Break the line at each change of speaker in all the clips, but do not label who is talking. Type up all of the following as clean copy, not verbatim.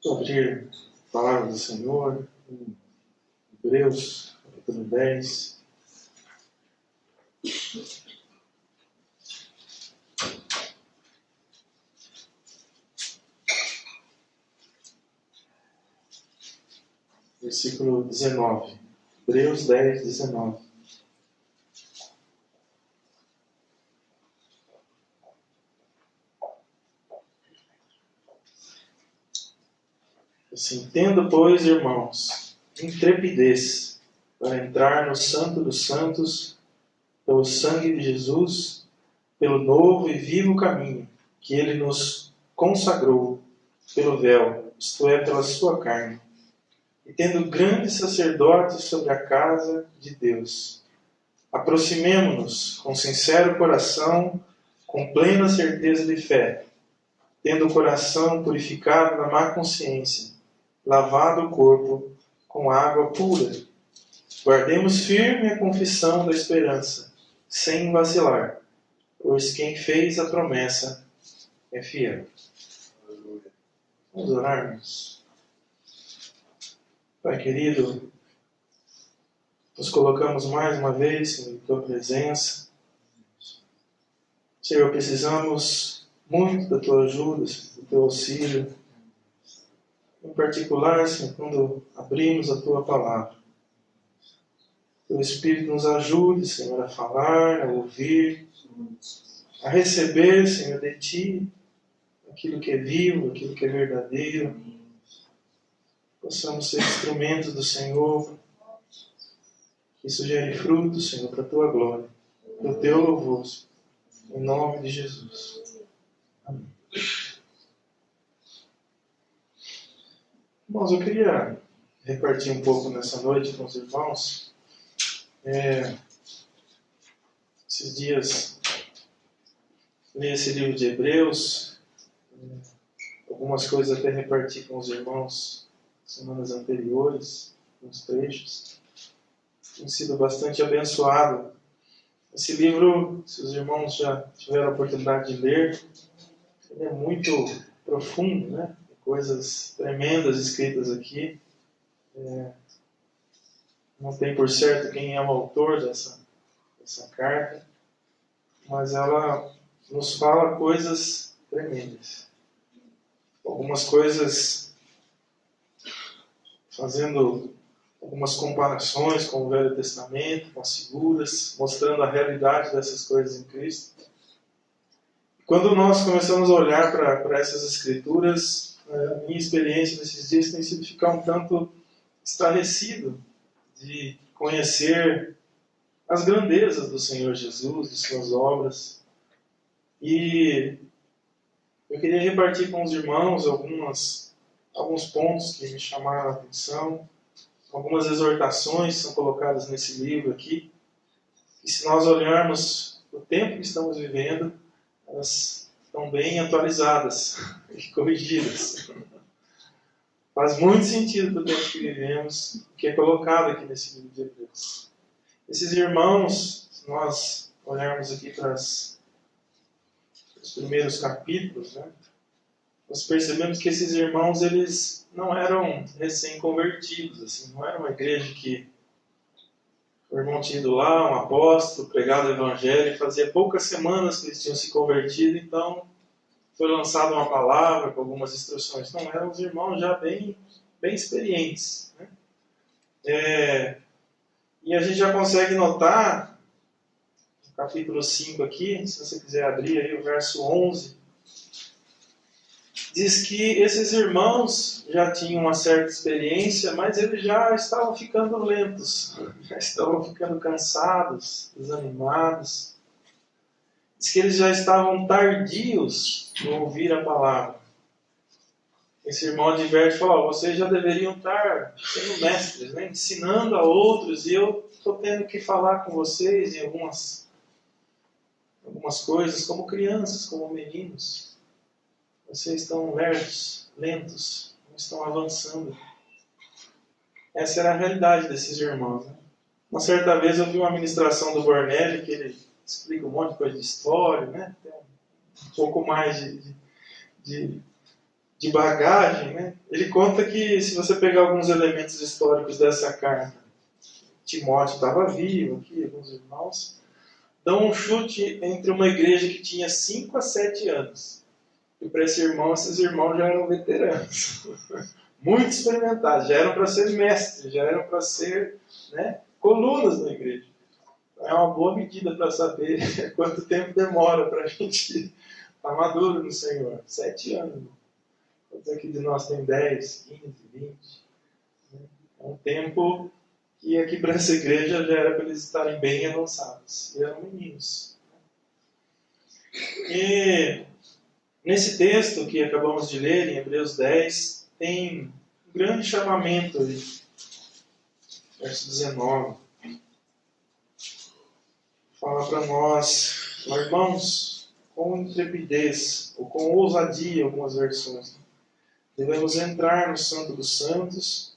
Vou abrir a palavra do Senhor em Hebreus, capítulo 10. Versículo 19. Hebreus 10, 19. Assim, tendo, pois, irmãos, intrepidez para entrar no Santo dos Santos, pelo sangue de Jesus, pelo novo e vivo caminho que Ele nos consagrou pelo véu, isto é, pela sua carne, e tendo grande sacerdote sobre a casa de Deus, aproximemo-nos com sincero coração, com plena certeza de fé, tendo o coração purificado na má consciência, lavado o corpo com água pura. Guardemos firme a confissão da esperança, sem vacilar, pois quem fez a promessa é fiel. Vamos orar, irmãos. Pai querido, nos colocamos mais uma vez em Tua presença. Senhor, precisamos muito da Tua ajuda, do Teu auxílio. Em particular, Senhor, quando abrimos a Tua palavra. Teu Espírito nos ajude, Senhor, a falar, a ouvir, a receber, Senhor, de Ti, aquilo que é vivo, aquilo que é verdadeiro. Possamos ser instrumentos do Senhor, que isso gere frutos, Senhor, para a Tua glória, para o Teu louvor, em nome de Jesus. Amém. Irmãos, eu queria repartir um pouco nessa noite com os irmãos. Esses dias, li esse livro de Hebreus, algumas coisas até reparti com os irmãos semanas anteriores, uns trechos. Tenho sido bastante abençoado. Esse livro, se os irmãos já tiveram a oportunidade de ler, ele é muito profundo, né? Tem coisas tremendas escritas aqui. Não tem por certo quem é o autor dessa carta, mas ela nos fala coisas tremendas. Algumas coisas fazendo algumas comparações com o Velho Testamento, com as figuras, mostrando a realidade dessas coisas em Cristo. Quando nós começamos a olhar para essas escrituras, a minha experiência nesses dias tem sido ficar um tanto estarrecido de conhecer as grandezas do Senhor Jesus, de suas obras. E eu queria repartir com os irmãos alguns pontos que me chamaram a atenção, algumas exortações que são colocadas nesse livro aqui, e se nós olharmos o tempo que estamos vivendo, elas estão bem atualizadas e corrigidas. Faz muito sentido para o tempo que vivemos, o que é colocado aqui nesse livro de Hebreus. Esses irmãos, se nós olharmos aqui para os primeiros capítulos, né, nós percebemos que esses irmãos, eles não eram recém-convertidos, assim, não era uma igreja que o irmão tinha ido lá, um apóstolo, pregado o evangelho, fazia poucas semanas que eles tinham se convertido, então foi lançada uma palavra com algumas instruções. Não, eram os irmãos já bem experientes, né? E a gente já consegue notar, no capítulo 5 aqui, se você quiser abrir aí o verso 11, diz que esses irmãos já tinham uma certa experiência, mas eles já estavam ficando lentos, já estavam ficando cansados, desanimados. Diz que eles já estavam tardios em ouvir a palavra. Esse irmão adverte e fala, vocês já deveriam estar sendo mestres, né? Ensinando a outros, e eu estou tendo que falar com vocês em algumas coisas, como crianças, como meninos. Vocês estão lerdos, lentos, não estão avançando. Essa era a realidade desses irmãos, né? Uma certa vez eu vi uma ministração do Bornelli, que ele explica um monte de coisa de história, né? Tem um pouco mais de de bagagem, né? Ele conta que, se você pegar alguns elementos históricos dessa carta, Timóteo estava vivo aqui, alguns irmãos, dão um chute entre uma igreja que tinha 5 a 7 anos. E para esses irmãos já eram veteranos, muito experimentados, já eram para ser mestres, já eram para ser, né, colunas na igreja. É uma boa medida para saber quanto tempo demora para a gente estar maduro no Senhor. 7 anos. Quantos aqui de nós tem 10, 15, 20? É um tempo que aqui para essa igreja já era para eles estarem bem avançados. E eram meninos. E nesse texto que acabamos de ler, em Hebreus 10, tem um grande chamamento ali. Verso 19. Fala para nós, irmãos, com intrepidez, ou com ousadia, algumas versões, devemos entrar no Santo dos Santos,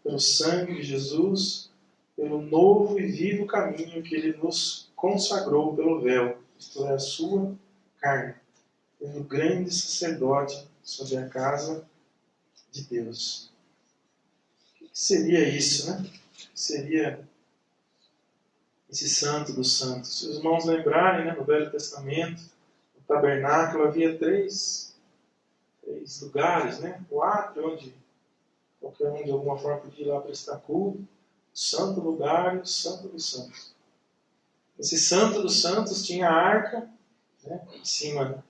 pelo sangue de Jesus, pelo novo e vivo caminho que Ele nos consagrou pelo véu, isto é, a sua carne, pelo grande sacerdote sobre a casa de Deus. O que seria isso, né? O que seria esse Santo dos Santos? Se os irmãos lembrarem, né, no Velho Testamento, no tabernáculo havia três lugares, né? O átrio, onde qualquer um de alguma forma podia ir lá prestar culto, o santo lugar e o Santo dos Santos. Esse Santo dos Santos tinha a arca, né? Em cima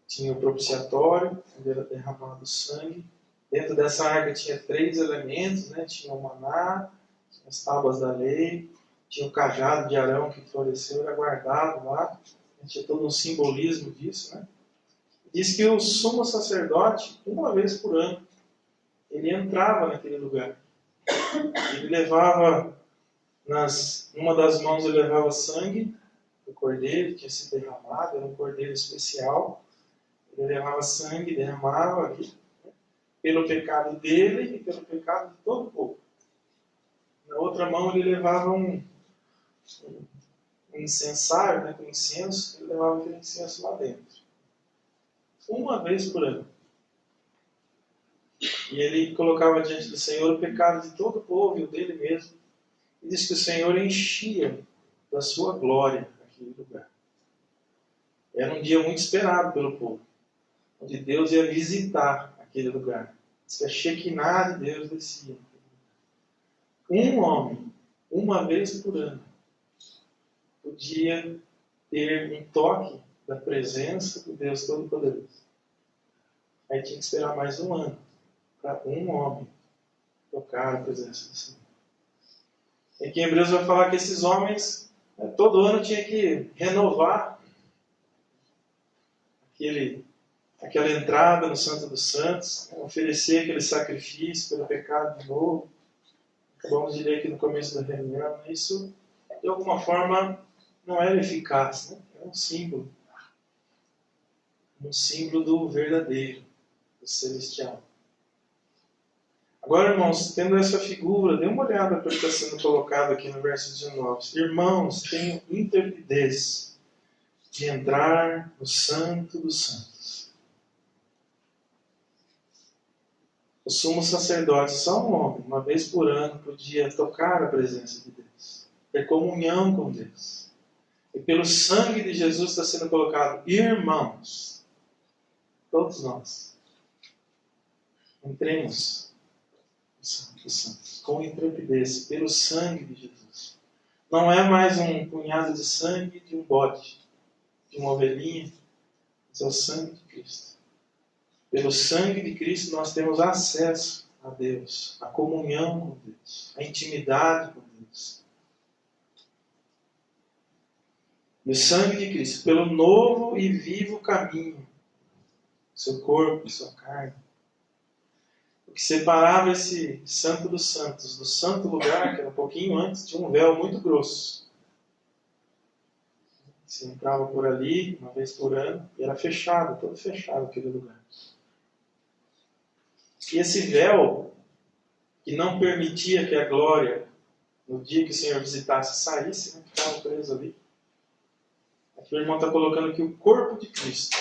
tinha o propiciatório, onde era derramado o sangue. Dentro dessa arca tinha 3 elementos, né? Tinha o maná, tinha as tábuas da lei, tinha o cajado de Arão que floresceu, era guardado lá. Tinha todo um simbolismo disso, né? Diz que o sumo sacerdote, uma vez por ano, ele entrava naquele lugar. Ele levava, numa das mãos ele levava sangue do cordeiro, que tinha sido derramado, era um cordeiro especial. Ele levava sangue, derramava ali, né, pelo pecado dele e pelo pecado de todo o povo. Na outra mão ele levava um incensário, né, com incenso, ele levava aquele incenso lá dentro. Uma vez por ano. E ele colocava diante do Senhor o pecado de todo o povo e o dele mesmo. E diz que o Senhor enchia da sua glória aquele lugar. Era um dia muito esperado pelo povo, onde Deus ia visitar aquele lugar. Diz que a Shekinah de Deus descia. Um homem, uma vez por ano, podia ter um toque da presença do Deus Todo-Poderoso. Aí tinha que esperar mais um ano para um homem tocar a presença do Senhor. E aqui em Hebreus vai falar que esses homens, né, todo ano tinha que renovar aquela entrada no Santo dos Santos, né, oferecer aquele sacrifício pelo pecado de novo. Acabamos de ler aqui no começo da reunião. Isso, de alguma forma, não era eficaz, né? Era um símbolo do verdadeiro, do celestial. Agora, irmãos, tendo essa figura, dê uma olhada para o que está sendo colocado aqui no verso 19. Irmãos, tenham intrepidez de entrar no Santo dos Santos. O sumo sacerdote, só um homem, uma vez por ano, podia tocar a presença de Deus, ter comunhão com Deus. E pelo sangue de Jesus está sendo colocado, irmãos, todos nós, entremos dos santos, com intrepidez, pelo sangue de Jesus. Não é mais um punhado de sangue de um bode, de uma ovelhinha, mas é o sangue de Cristo. Pelo sangue de Cristo nós temos acesso a Deus, a comunhão com Deus, a intimidade com Deus. E o sangue de Cristo, pelo novo e vivo caminho, seu corpo, sua carne, o que separava esse Santo dos Santos do santo lugar, que era um pouquinho antes, tinha um véu muito grosso. Você entrava por ali, uma vez por ano, e era fechado, todo fechado aquele lugar. E esse véu, que não permitia que a glória, no dia que o Senhor visitasse, saísse, né, ficava preso ali. Aqui o irmão está colocando que o corpo de Cristo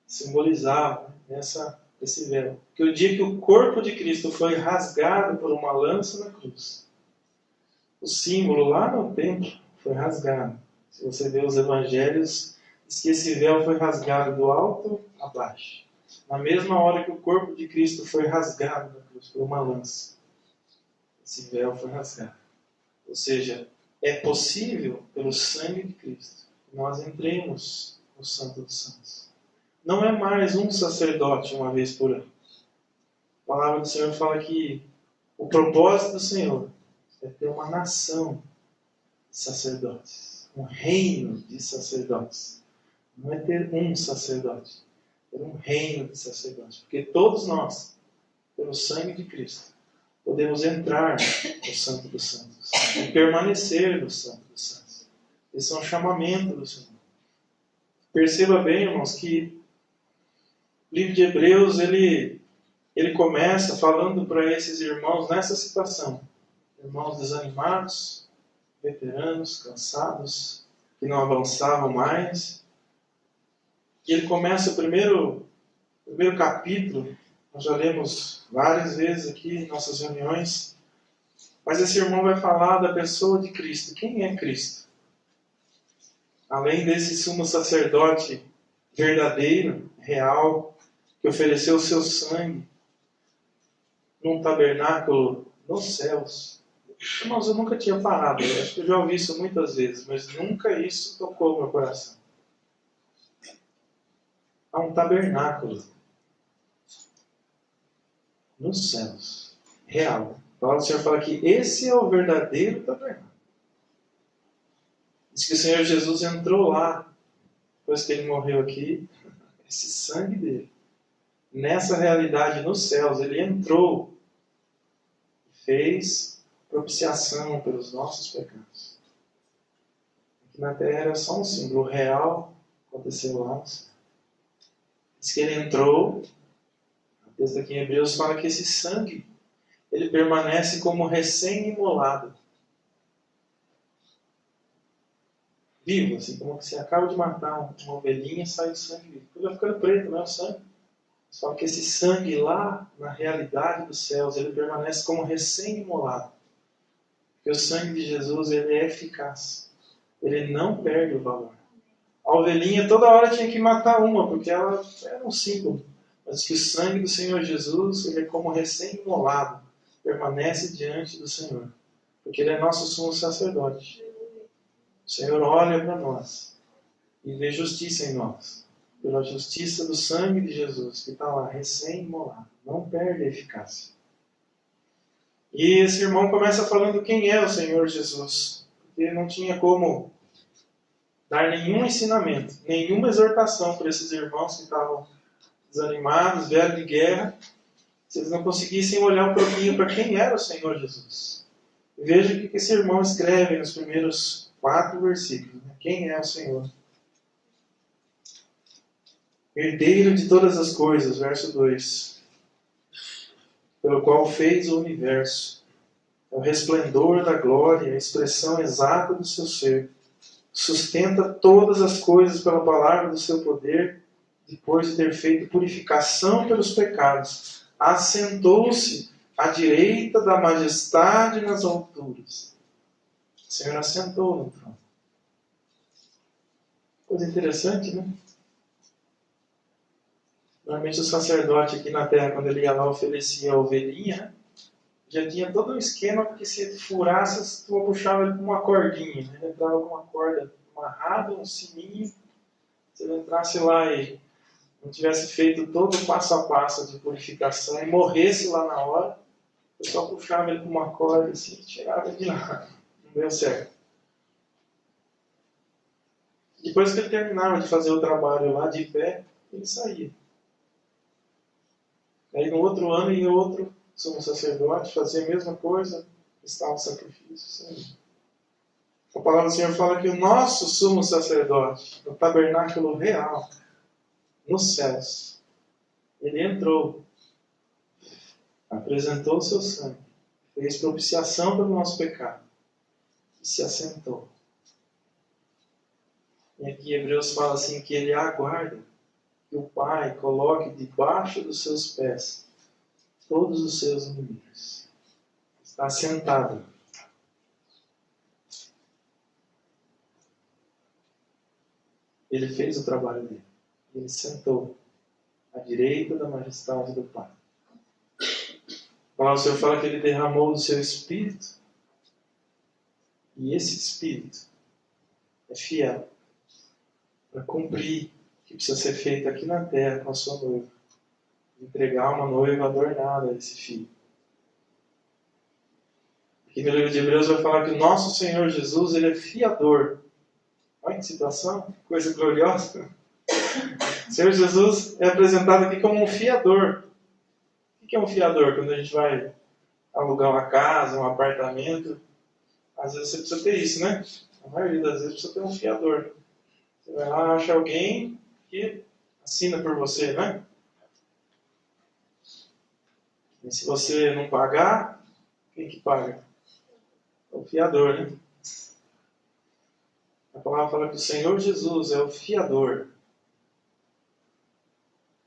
simbolizava essa esse véu. Que o dia que o corpo de Cristo foi rasgado por uma lança na cruz, o símbolo lá no templo foi rasgado. Se você vê os evangelhos, diz que esse véu foi rasgado do alto a baixo. Na mesma hora que o corpo de Cristo foi rasgado na cruz por uma lança, esse véu foi rasgado. Ou seja, é possível, pelo sangue de Cristo, que nós entremos no Santo dos Santos. Não é mais um sacerdote uma vez por ano. A palavra do Senhor fala que o propósito do Senhor é ter uma nação de sacerdotes, um reino de sacerdotes. Não é ter um sacerdote, é ter um reino de sacerdotes. Porque todos nós, pelo sangue de Cristo, podemos entrar no Santo dos Santos e permanecer no Santo dos Santos. Esse é um chamamento do Senhor. Perceba bem, irmãos, que o livro de Hebreus, ele começa falando para esses irmãos nessa situação. Irmãos desanimados, veteranos, cansados, que não avançavam mais. E ele começa o primeiro capítulo, nós já lemos várias vezes aqui em nossas reuniões, mas esse irmão vai falar da pessoa de Cristo. Quem é Cristo? Além desse sumo sacerdote verdadeiro, real, que ofereceu o seu sangue num tabernáculo nos céus. Irmãos, eu nunca tinha parado, eu acho que eu já ouvi isso muitas vezes, mas nunca isso tocou meu coração. Há um tabernáculo nos céus, real. A palavra do Senhor fala que esse é o verdadeiro tabernáculo. Diz que o Senhor Jesus entrou lá, depois que ele morreu aqui, esse sangue dele, nessa realidade nos céus, ele entrou e fez propiciação pelos nossos pecados. Aqui na terra era só um símbolo real, aconteceu lá. Diz que ele entrou, o texto aqui em Hebreus fala que esse sangue, ele permanece como recém-imolado. Vivo, assim, como que você acaba de matar uma ovelhinha e sai o sangue vivo. Tudo vai ficando preto, não é o sangue? Só que esse sangue lá, na realidade dos céus, ele permanece como recém-imolado. Porque o sangue de Jesus, ele é eficaz. Ele não perde o valor. A ovelhinha toda hora tinha que matar uma, porque ela era um símbolo. Mas que o sangue do Senhor Jesus, ele é como recém-imolado. Permanece diante do Senhor. Porque ele é nosso sumo sacerdote. O Senhor olha para nós e vê justiça em nós. Pela justiça do sangue de Jesus, que está lá, recém-imolado. Não perde a eficácia. E esse irmão começa falando quem é o Senhor Jesus. Porque ele não tinha como dar nenhum ensinamento, nenhuma exortação para esses irmãos que estavam desanimados, velhos de guerra, se eles não conseguissem olhar um pouquinho para quem era o Senhor Jesus. Veja o que esse irmão escreve nos primeiros 4 versículos. Quem é o Senhor? Herdeiro de todas as coisas, verso 2. Pelo qual fez o universo. É o resplendor da glória, a expressão exata do seu ser. Sustenta todas as coisas pela palavra do seu poder, depois de ter feito purificação pelos pecados. Assentou-se à direita da majestade nas alturas. O Senhor assentou no trono. Coisa interessante, né? Normalmente o sacerdote aqui na terra, quando ele ia lá oferecia a ovelhinha, né? Já tinha todo um esquema, porque se furasse, tu puxava ele com uma cordinha. Né? Ele entrava com uma corda amarrada, um sininho. Se ele entrasse lá e não tivesse feito todo o passo a passo de purificação e morresse lá na hora, eu só puxava ele com uma corda assim e tirava ele de lá. Não deu certo. Depois que ele terminava de fazer o trabalho lá de pé, ele saía. Aí no outro ano ia outro sumo sacerdote, fazia a mesma coisa, estava o sacrifício. Saía. A palavra do Senhor fala que o nosso sumo sacerdote, no tabernáculo real, nos céus, ele entrou, apresentou o seu sangue, fez propiciação pelo nosso pecado e se assentou. E aqui Hebreus fala assim que ele aguarda que o Pai coloque debaixo dos seus pés todos os seus inimigos. Está sentado. Ele fez o trabalho dele. Ele sentou à direita da majestade do Pai. A palavra do Senhor fala que ele derramou do seu Espírito. E esse Espírito é fiel para cumprir o que precisa ser feito aqui na terra com a sua noiva. Entregar uma noiva adornada a esse filho. Aqui no livro de Hebreus vai falar que o nosso Senhor Jesus, ele é fiador. Olha que situação, que coisa gloriosa. O Senhor Jesus é apresentado aqui como um fiador. O que é um fiador? Quando a gente vai alugar uma casa, um apartamento, às vezes você precisa ter isso, né? A maioria das vezes precisa ter um fiador. Você vai lá, acha alguém que assina por você, né? E se você não pagar, quem que paga? É o fiador, né? A palavra fala que o Senhor Jesus é o fiador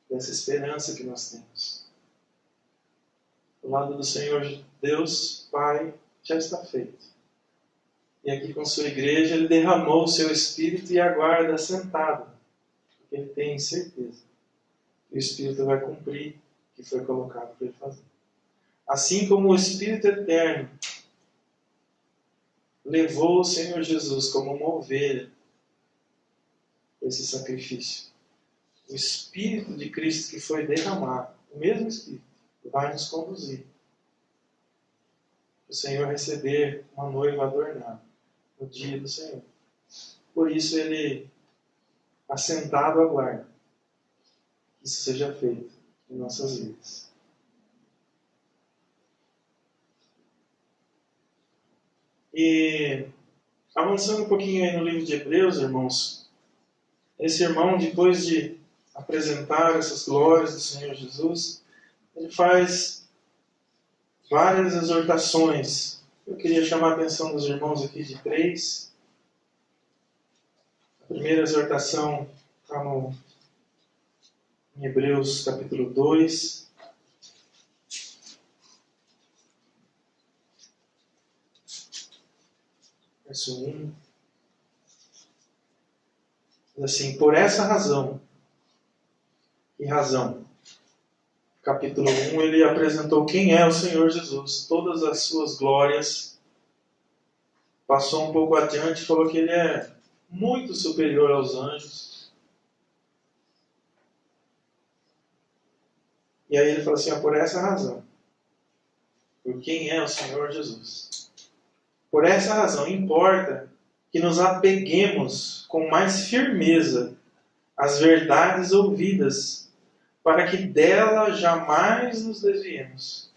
dessa esperança que nós temos. Do lado do Senhor Deus, Pai, já está feito. E aqui com sua igreja, ele derramou o seu Espírito e aguarda sentado. Porque ele tem certeza que o Espírito vai cumprir o que foi colocado para ele fazer. Assim como o Espírito Eterno levou o Senhor Jesus como uma ovelha esse sacrifício. O Espírito de Cristo que foi derramado, o mesmo Espírito, vai nos conduzir. O Senhor receber uma noiva adornada no dia do Senhor. Por isso ele, assentado, aguarda que isso seja feito em nossas vidas. E avançando um pouquinho aí no livro de Hebreus, irmãos, esse irmão, depois de apresentar essas glórias do Senhor Jesus, ele faz várias exortações. Eu queria chamar a atenção dos irmãos aqui de 3. A primeira exortação está em Hebreus capítulo 2. Verso 1. Diz assim: por essa razão, que razão? Capítulo 1, ele apresentou quem é o Senhor Jesus, todas as suas glórias. Passou um pouco adiante e falou que ele é muito superior aos anjos. E aí ele falou assim: por essa razão, por quem é o Senhor Jesus. Por essa razão, importa que nos apeguemos com mais firmeza às verdades ouvidas, para que dela jamais nos desviemos.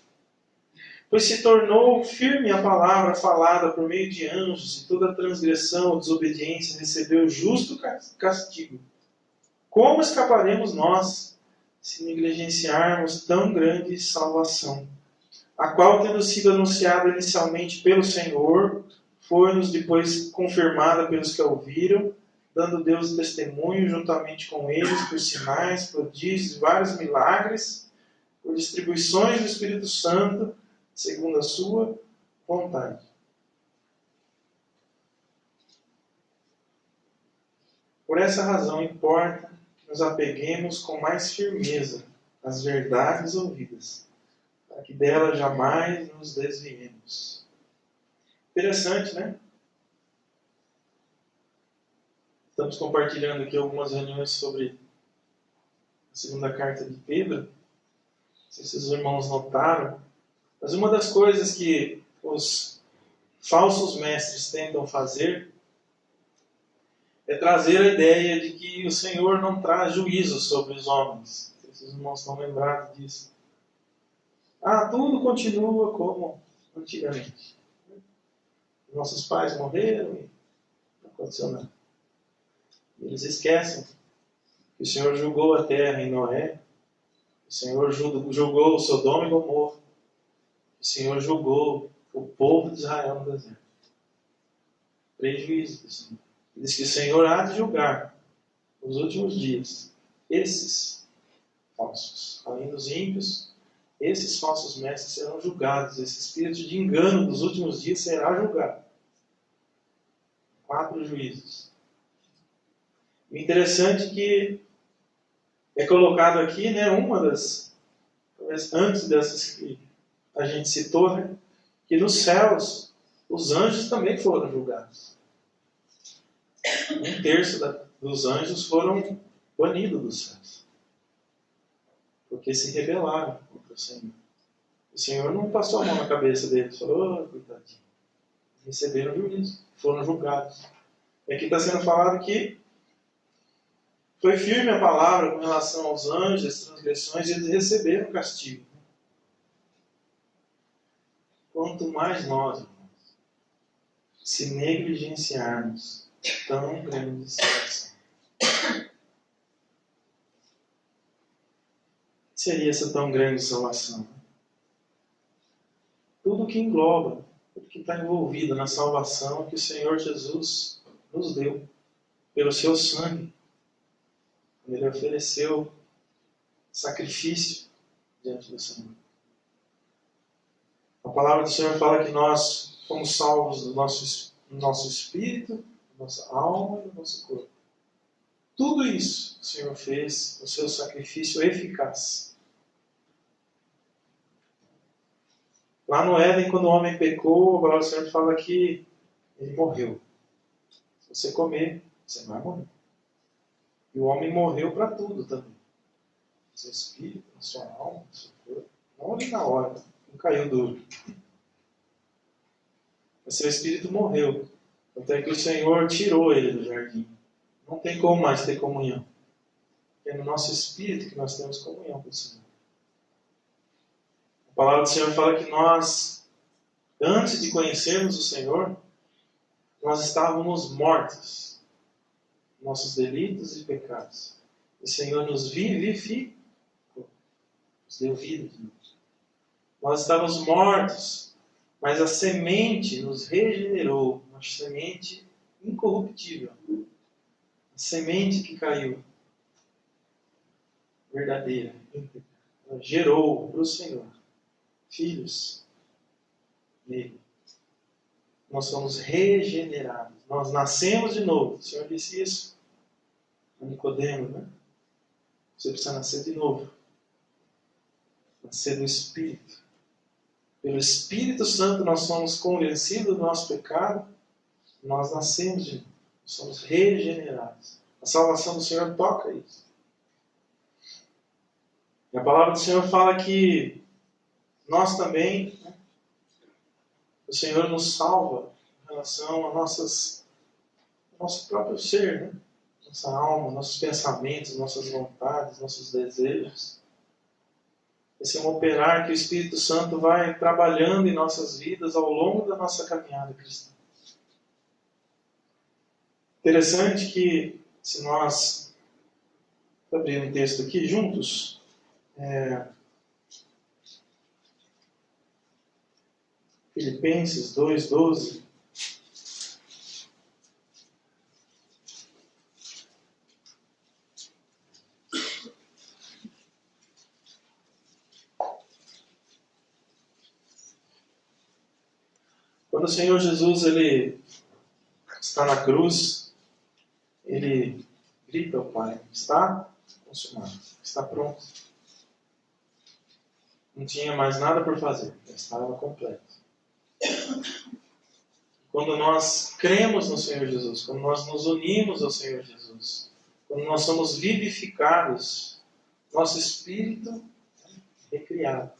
Pois se tornou firme a palavra falada por meio de anjos, e toda transgressão ou desobediência recebeu justo castigo. Como escaparemos nós, se negligenciarmos tão grande salvação, a qual, tendo sido anunciada inicialmente pelo Senhor, foi-nos depois confirmada pelos que a ouviram, dando Deus testemunho juntamente com eles por sinais, prodígios e vários milagres, por distribuições do Espírito Santo, segundo a sua vontade. Por essa razão importa que nos apeguemos com mais firmeza às verdades ouvidas, para que dela jamais nos desviemos. Interessante, né? Estamos compartilhando aqui algumas reuniões sobre a segunda carta de Pedro. Não sei se os irmãos notaram, mas uma das coisas que os falsos mestres tentam fazer é trazer a ideia de que o Senhor não traz juízo sobre os homens. Não sei se os irmãos estão lembrados disso. Tudo continua como antigamente. Nossos pais morreram e não aconteceu nada. Eles esquecem que o Senhor julgou a terra em Noé, o Senhor julgou Sodoma e Gomorra, o Senhor julgou o povo de Israel no deserto. Prejuízo do Senhor. Ele diz que o Senhor há de julgar nos últimos dias esses falsos, além dos ímpios, esses falsos mestres serão julgados. Esse espírito de engano dos últimos dias será julgado. 4 juízos. O interessante é que é colocado aqui, né, uma das, antes dessas que a gente citou, né, que nos céus os anjos também foram julgados. 1/3 dos anjos foram banidos dos céus, porque se rebelaram contra o Senhor. O Senhor não passou a mão na cabeça deles, falou: oh, coitadinho. Receberam juízo, foram julgados. E aqui está sendo falado que foi firme a palavra com relação aos anjos, as transgressões, e eles receberam castigo. Quanto mais nós, irmãos, se negligenciarmos tão grande situação. O que seria essa tão grande salvação? Tudo que engloba, tudo que está envolvido na salvação que o Senhor Jesus nos deu pelo seu sangue. Ele ofereceu sacrifício diante do Senhor. A palavra do Senhor fala que nós fomos salvos do nosso espírito, da nossa alma e do nosso corpo. Tudo isso o Senhor fez o seu sacrifício eficaz. Lá no Éden, quando o homem pecou, a palavra do Senhor fala que ele morreu. Se você comer, você vai morrer. E o homem morreu para tudo também. No seu espírito, na sua alma, no seu corpo. Não ali na hora, não caiu duro. Mas seu espírito morreu. Até que o Senhor tirou ele do jardim. Não tem como mais ter comunhão. É no nosso espírito que nós temos comunhão com o Senhor. A palavra do Senhor fala que nós, antes de conhecermos o Senhor, nós estávamos mortos. Nossos delitos e pecados. O Senhor nos vivificou. Nos deu vida de novo. Nós estávamos mortos, mas a semente nos regenerou. Uma semente incorruptível. A semente que caiu. Verdadeira. Ela gerou para o Senhor filhos nele. Nós somos regenerados. Nós nascemos de novo. O Senhor disse isso a Nicodemo, né? Você precisa nascer de novo. Nascer do Espírito. Pelo Espírito Santo nós somos convencidos do nosso pecado. Nós nascemos de novo. Somos regenerados. A salvação do Senhor toca isso. E a palavra do Senhor fala que nós também, né, o Senhor nos salva em relação a nosso próprio ser, né? Nossa alma, nossos pensamentos, nossas vontades, nossos desejos. Esse é um operar que o Espírito Santo vai trabalhando em nossas vidas ao longo da nossa caminhada cristã. Interessante que, se nós abrirmos um texto aqui juntos, Filipenses 2:12. Quando o Senhor Jesus ele está na cruz, ele grita ao Pai: está consumado, está pronto. Não tinha mais nada por fazer, já estava completo. Quando nós cremos no Senhor Jesus, quando nós nos unimos ao Senhor Jesus, quando nós somos vivificados, nosso espírito é recriado.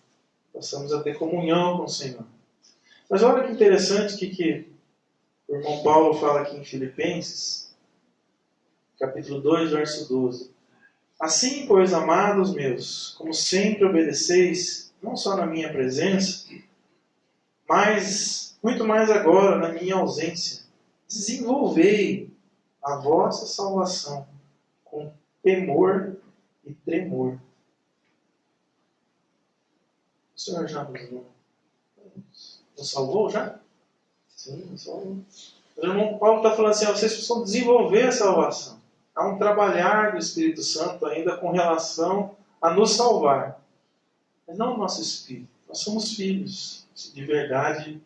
Passamos a ter comunhão com o Senhor. Mas olha que interessante que o irmão Paulo fala aqui em Filipenses, capítulo 2, verso 12. Assim, pois, amados meus, como sempre obedeceis, não só na minha presença, mas muito mais agora na minha ausência, desenvolvei a vossa salvação com temor e tremor. O Senhor já nos salvou já? Sim, nos salvou. O irmão Paulo está falando assim: vocês precisam desenvolver a salvação. há um trabalhar do Espírito Santo ainda com relação a nos salvar. Mas não o nosso espírito. Nós somos filhos, se de verdade,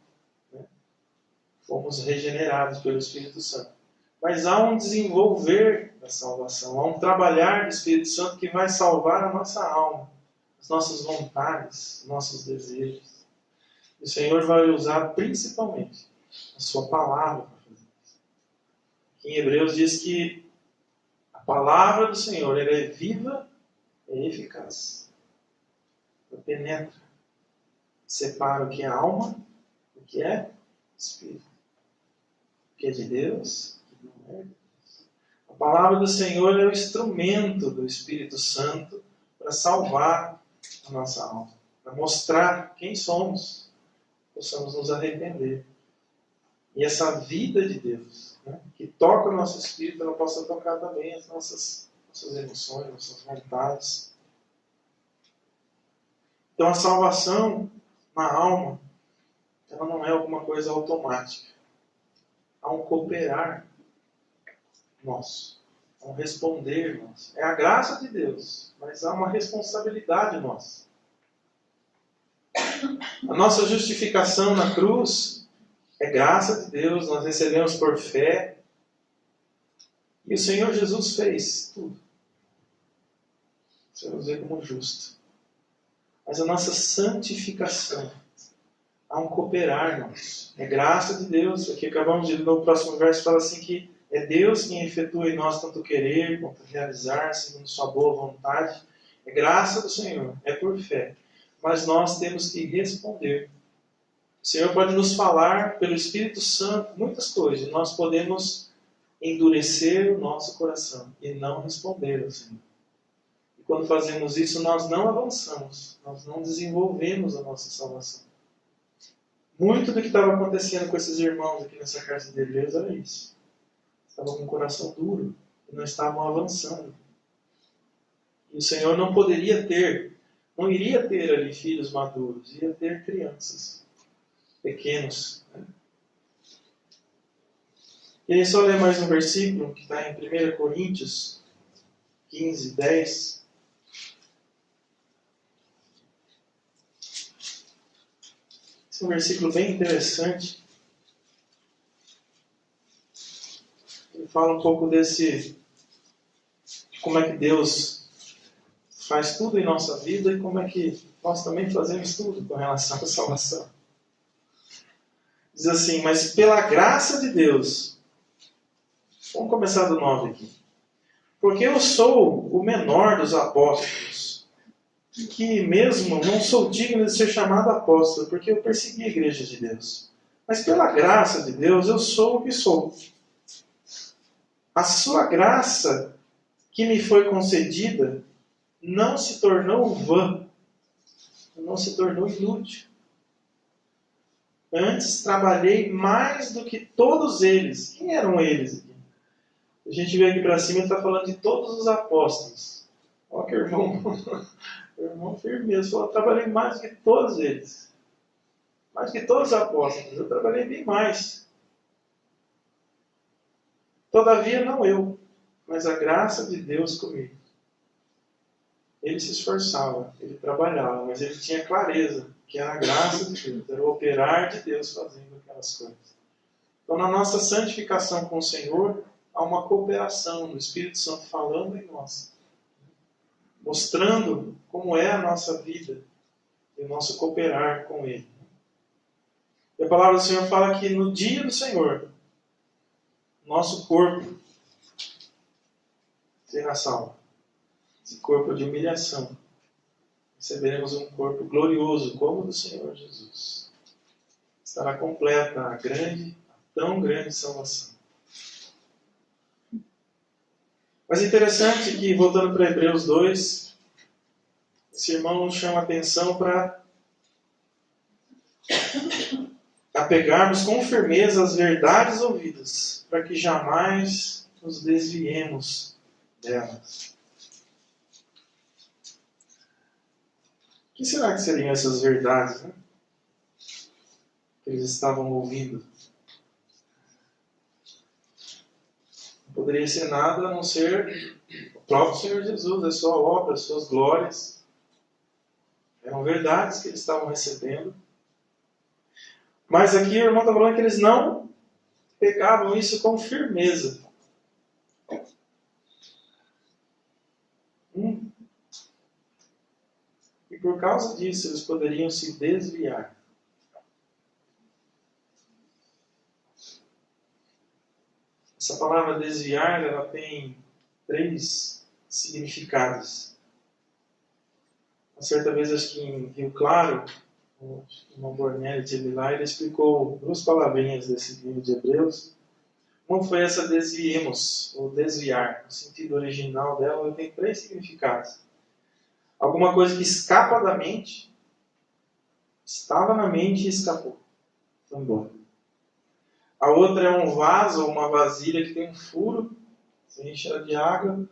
né, fomos regenerados pelo Espírito Santo. Mas há um desenvolver da salvação, há um trabalhar do Espírito Santo que vai salvar a nossa alma, as nossas vontades, nossos desejos. E o Senhor vai usar principalmente a sua palavra para fazer isso. Em Hebreus diz que a palavra do Senhor ela é viva e eficaz. Ela penetra, separa o que é alma, o que é espírito. O que é de Deus, o que não é de Deus. A palavra do Senhor é o instrumento do Espírito Santo para salvar a nossa alma, para mostrar quem somos, possamos nos arrepender. E essa vida de Deus, né, que toca o nosso espírito, ela possa tocar também as nossas emoções, nossas vontades. Então a salvação na alma, ela não é alguma coisa automática. Há um cooperar nosso, há um responder nosso. É a graça de Deus, mas há uma responsabilidade nossa. A nossa justificação na cruz é graça de Deus, nós recebemos por fé. E o Senhor Jesus fez tudo. Você vai ver como justo. Mas a nossa santificação, há um cooperar nosso. É graça de Deus. Aqui acabamos de ler no próximo verso, fala assim que é Deus quem efetua em nós tanto querer quanto realizar, segundo sua boa vontade. É graça do Senhor, é por fé. Mas nós temos que responder. O Senhor pode nos falar pelo Espírito Santo muitas coisas. E nós podemos endurecer o nosso coração e não responder ao Senhor. E quando fazemos isso, nós não avançamos. Nós não desenvolvemos a nossa salvação. Muito do que estava acontecendo com esses irmãos aqui nessa casa de Hebreus era isso. Estavam com o coração duro e não estavam avançando. E o Senhor não poderia ter, não iria ter ali filhos maduros, ia ter crianças, pequenos. Né? E aí só ler mais um versículo que está em 1 Coríntios 15, 10. Esse é um versículo bem interessante. Ele fala um pouco de como é que Deus faz tudo em nossa vida e como é que nós também fazemos tudo com relação à salvação. Diz assim, mas pela graça de Deus, vamos começar do 9 aqui. Porque eu sou o menor dos apóstolos, que mesmo não sou digno de ser chamado apóstolo, porque eu persegui a igreja de Deus. Mas pela graça de Deus, eu sou o que sou. A sua graça que me foi concedida não se tornou vã, não se tornou inútil. Antes trabalhei mais do que todos eles. Quem eram eles aqui? A gente vê aqui para cima e está falando de todos os apóstolos. Olha que irmão firmeza. Eu trabalhei mais do que todos eles. Mais do que todos os apóstolos. Eu trabalhei bem mais. Todavia não eu, mas a graça de Deus comigo. Ele se esforçava, ele trabalhava, mas ele tinha clareza que era a graça de Deus, era o operar de Deus fazendo aquelas coisas. Então, na nossa santificação com o Senhor, há uma cooperação do Espírito Santo falando em nós, mostrando como é a nossa vida e o nosso cooperar com Ele. E a palavra do Senhor fala que no dia do Senhor, nosso corpo será salvo. Esse corpo de humilhação. Receberemos um corpo glorioso, como o do Senhor Jesus. Estará completa a tão grande salvação. Mas é interessante que, voltando para Hebreus 2, esse irmão nos chama a atenção para apegarmos com firmeza às verdades ouvidas, para que jamais nos desviemos delas. O que será que seriam essas verdades, né? Que eles estavam ouvindo? poderia ser nada a não ser o próprio Senhor Jesus, a sua obra, as suas glórias. Eram verdades que eles estavam recebendo. Mas aqui o irmão está falando que eles não pegavam isso com firmeza. E por causa disso eles poderiam se desviar. Essa palavra desviar, ela tem 3 significados. Uma certa vez, acho que em Rio Claro, o irmão Bornelli de lá, ele explicou 2 palavrinhas desse livro de Hebreus. Uma foi essa desviemos, ou desviar. O sentido original dela, ela tem 3 significados. Alguma coisa que escapa da mente, estava na mente e escapou. Foi embora. A outra é um vaso ou uma vasilha que tem um furo. Você enche ela de água,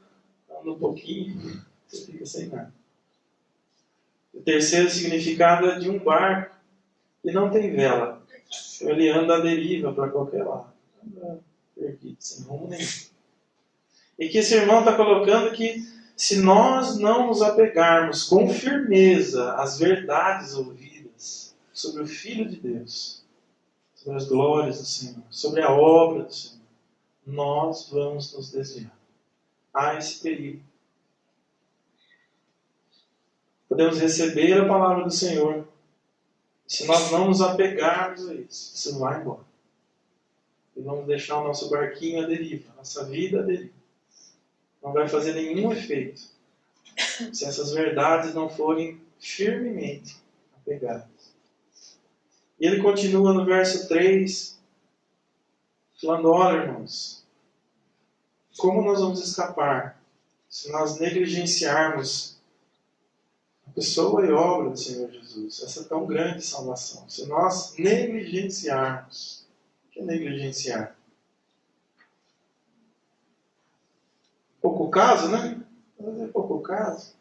anda um pouquinho, você fica sem nada. O terceiro significado é de um barco que não tem vela. Ele anda à deriva para qualquer lado. Anda perdido, sem rumo nenhum. E que esse irmão está colocando que se nós não nos apegarmos com firmeza às verdades ouvidas sobre o Filho de Deus, sobre as glórias do Senhor, sobre a obra do Senhor, nós vamos nos desviar. Há esse perigo. Podemos receber a palavra do Senhor. Se nós não nos apegarmos a isso vai embora. E vamos deixar o nosso barquinho à deriva, a nossa vida à deriva. Não vai fazer nenhum efeito se essas verdades não forem firmemente apegadas. E ele continua no verso 3, falando: olha, irmãos, como nós vamos escapar se nós negligenciarmos a pessoa e obra do Senhor Jesus, essa tão grande salvação? Se nós negligenciarmos, o que é negligenciar? Pouco caso, né? É pouco caso.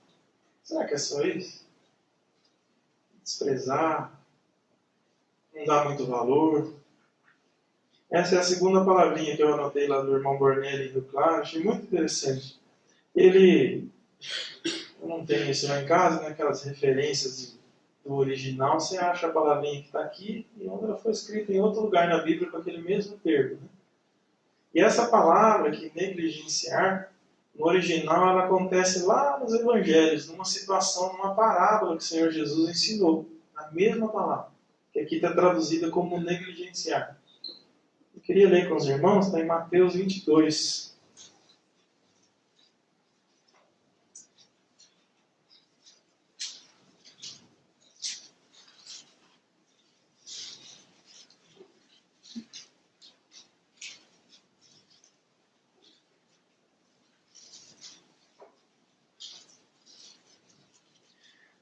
Será que é só isso? Desprezar, não dar muito valor. Essa é a segunda palavrinha que eu anotei lá do irmão Bornelli do Claro. Achei muito interessante. Eu não tenho isso lá em casa, né? Aquelas referências do original, você acha a palavrinha que está aqui e onde ela foi escrita em outro lugar na Bíblia com aquele mesmo termo. Né? E essa palavra aqui, negligenciar, no original ela acontece lá nos Evangelhos, numa situação, numa parábola que o Senhor Jesus ensinou. A mesma palavra, que aqui está traduzida como negligenciar. Eu queria ler com os irmãos, está em Mateus 22.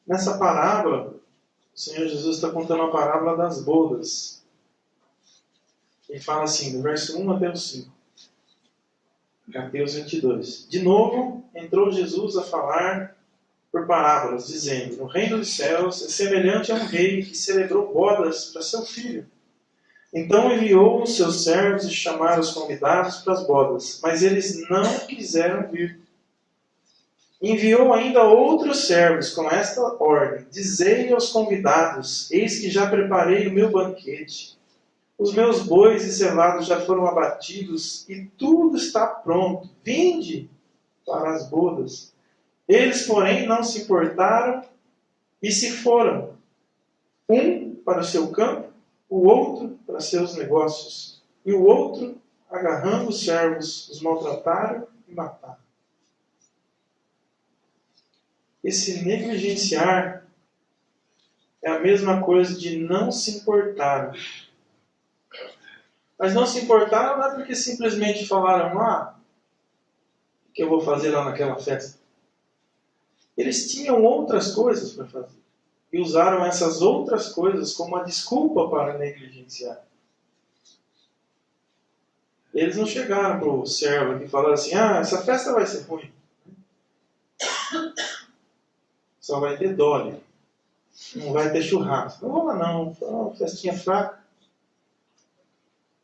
Nessa parábola, o Senhor Jesus está contando a parábola das bodas. Ele fala assim, do verso 1 até o 5. Mateus 22. De novo, entrou Jesus a falar por parábolas, dizendo: no reino dos céus é semelhante a um rei que celebrou bodas para seu filho. Então enviou os seus servos e chamaram os convidados para as bodas, mas eles não quiseram vir. Enviou ainda outros servos com esta ordem: dizei aos convidados: eis que já preparei o meu banquete. Os meus bois e cevados já foram abatidos e tudo está pronto. Vinde para as bodas. Eles, porém, não se importaram e se foram. Um para o seu campo, o outro para seus negócios. E o outro, agarrando os servos, os maltrataram e mataram. Esse negligenciar é a mesma coisa de não se importar. Mas não se importaram não é porque simplesmente falaram: o que eu vou fazer lá naquela festa? Eles tinham outras coisas para fazer. E usaram essas outras coisas como uma desculpa para negligenciar. Eles não chegaram para o servo e falaram assim: essa festa vai ser ruim. Só vai ter dole. Não vai ter churrasco. Não vou lá não. Foi uma festinha fraca.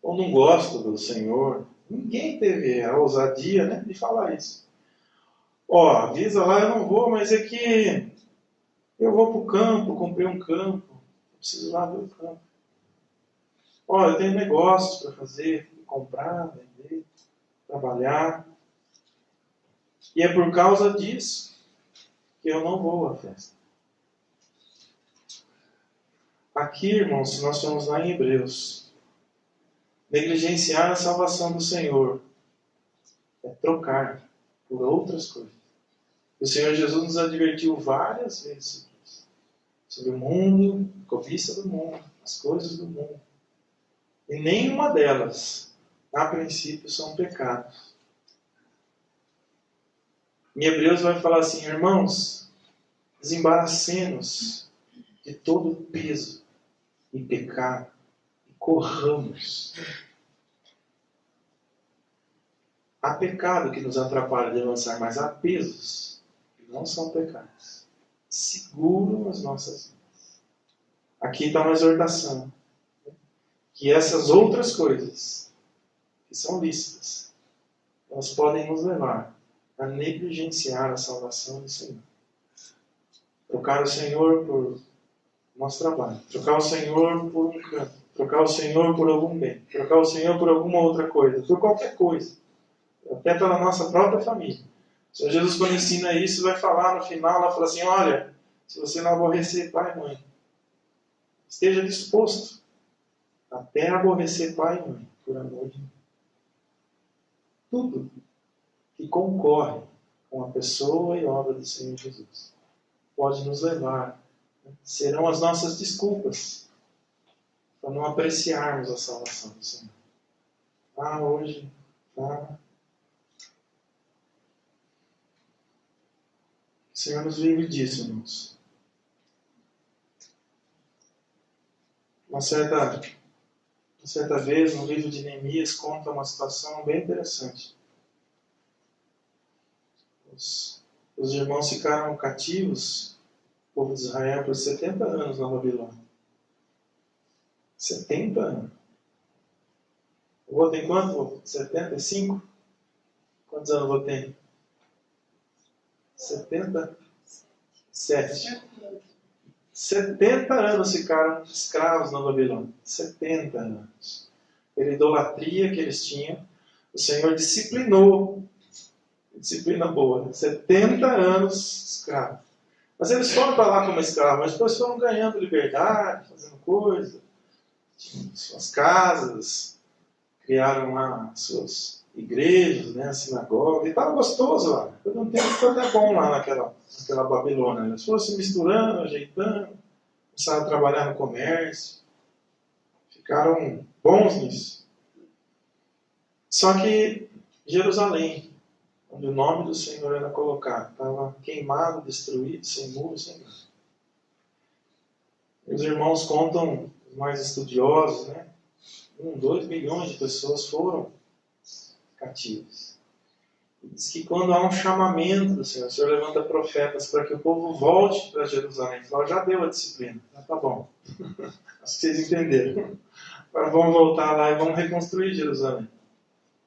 Ou não gosto do Senhor. Ninguém teve a ousadia, né, de falar isso. Ó, avisa lá, eu não vou, mas é que eu vou para o campo, comprei um campo, preciso ir lá ver o campo. Ó, eu tenho negócios para fazer, comprar, vender, trabalhar. E é por causa disso que eu não vou à festa. Aqui, irmãos, nós estamos lá em Hebreus. Negligenciar a salvação do Senhor é trocar por outras coisas. O Senhor Jesus nos advertiu várias vezes sobre o mundo, a cobiça do mundo, as coisas do mundo. E nenhuma delas, a princípio, são pecados. Em Hebreus vai falar assim, irmãos, desembaracemos de todo o peso e pecado e corramos. Há pecado que nos atrapalha de avançar, mas há pesos que não são pecados. Seguram as nossas vidas. Aqui está uma exortação. Que essas outras coisas, que são lícitas, elas podem nos levar a negligenciar a salvação do Senhor. Trocar o Senhor por nosso trabalho. Trocar o Senhor por um canto. Trocar o Senhor por algum bem. Trocar o Senhor por alguma outra coisa. Por qualquer coisa. Até pela nossa própria família. O Senhor Jesus, quando ensina isso, vai falar no final, ela fala assim, olha, se você não aborrecer pai e mãe, esteja disposto até aborrecer pai e mãe, por amor de mim. Tudo que concorre com a pessoa e obra do Senhor Jesus pode nos levar, serão as nossas desculpas para não apreciarmos a salvação do Senhor. Hoje, O Senhor nos livre disso, irmãos. Uma certa vez, no livro de Neemias, conta uma situação bem interessante. Os irmãos ficaram cativos, o povo de Israel, por 70 anos na Babilônia. 70 anos. O vô tem quanto? 75? Quantos anos o vô tem? 77. 70 anos ficaram escravos na Babilônia. 70 anos. Pela idolatria que eles tinham, o Senhor disciplinou. Disciplina boa. Né? 70 anos escravos. Mas eles foram para lá como escravos, mas depois foram ganhando liberdade, fazendo coisa. Tinham suas casas, criaram lá suas igrejas, né, a sinagoga. E estava gostoso lá. Eu não tenho ficou até bom lá naquela Babilônia. Eles foram se misturando, ajeitando, começaram a trabalhar no comércio. Ficaram bons nisso. Só que Jerusalém, onde o nome do Senhor era colocado, estava queimado, destruído, sem muro, sem nada. Os irmãos contam, os mais estudiosos, né? 2 milhões de pessoas foram cativas. Diz que quando há um chamamento do Senhor, o Senhor levanta profetas para que o povo volte para Jerusalém. Fala, já deu a disciplina, já tá bom. Acho que vocês entenderam. Agora vamos voltar lá e vamos reconstruir Jerusalém.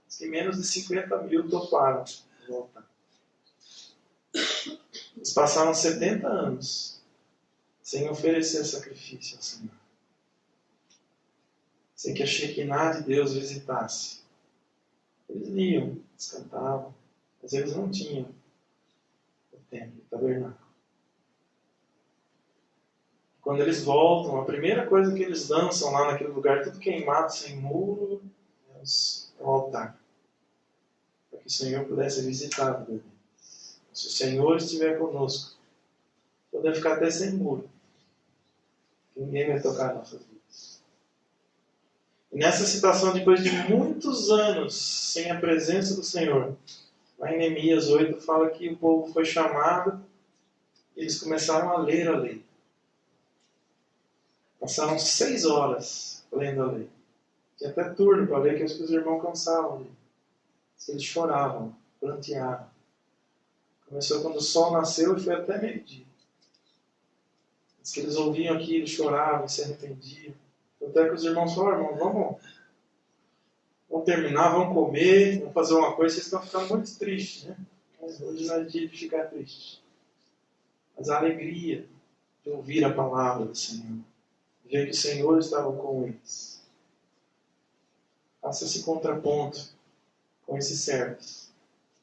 Diz que menos de 50 mil toparam voltar. Eles passaram 70 anos sem oferecer sacrifício ao Senhor. Sem que a Shekinah de Deus visitasse. Eles liam, eles cantavam, mas eles não tinham o templo, o tabernáculo. Quando eles voltam, a primeira coisa que eles dançam lá naquele lugar, tudo queimado, sem muro, é o altar. Para que o Senhor pudesse visitar. Se o Senhor estiver conosco, poder ficar até sem muro. Ninguém vai tocar nossas vidas. E nessa situação, depois de muitos anos sem a presença do Senhor, lá em Neemias 8 fala que o povo foi chamado e eles começaram a ler a lei. Passaram 6 horas lendo a lei. Tinha até turno para ler, que os irmãos cansavam. Eles choravam, pranteavam. Começou quando o sol nasceu e foi até meio-dia. Diz que eles ouviam aquilo, choravam, se arrependiam. Até que os irmãos falaram, irmão, vão terminar, vão comer, vão fazer uma coisa, vocês estão ficando muito tristes, né? Mas hoje não é dia de ficar triste. Mas a alegria de ouvir a palavra do Senhor, ver que o Senhor estava com eles. Faça esse contraponto com esses servos,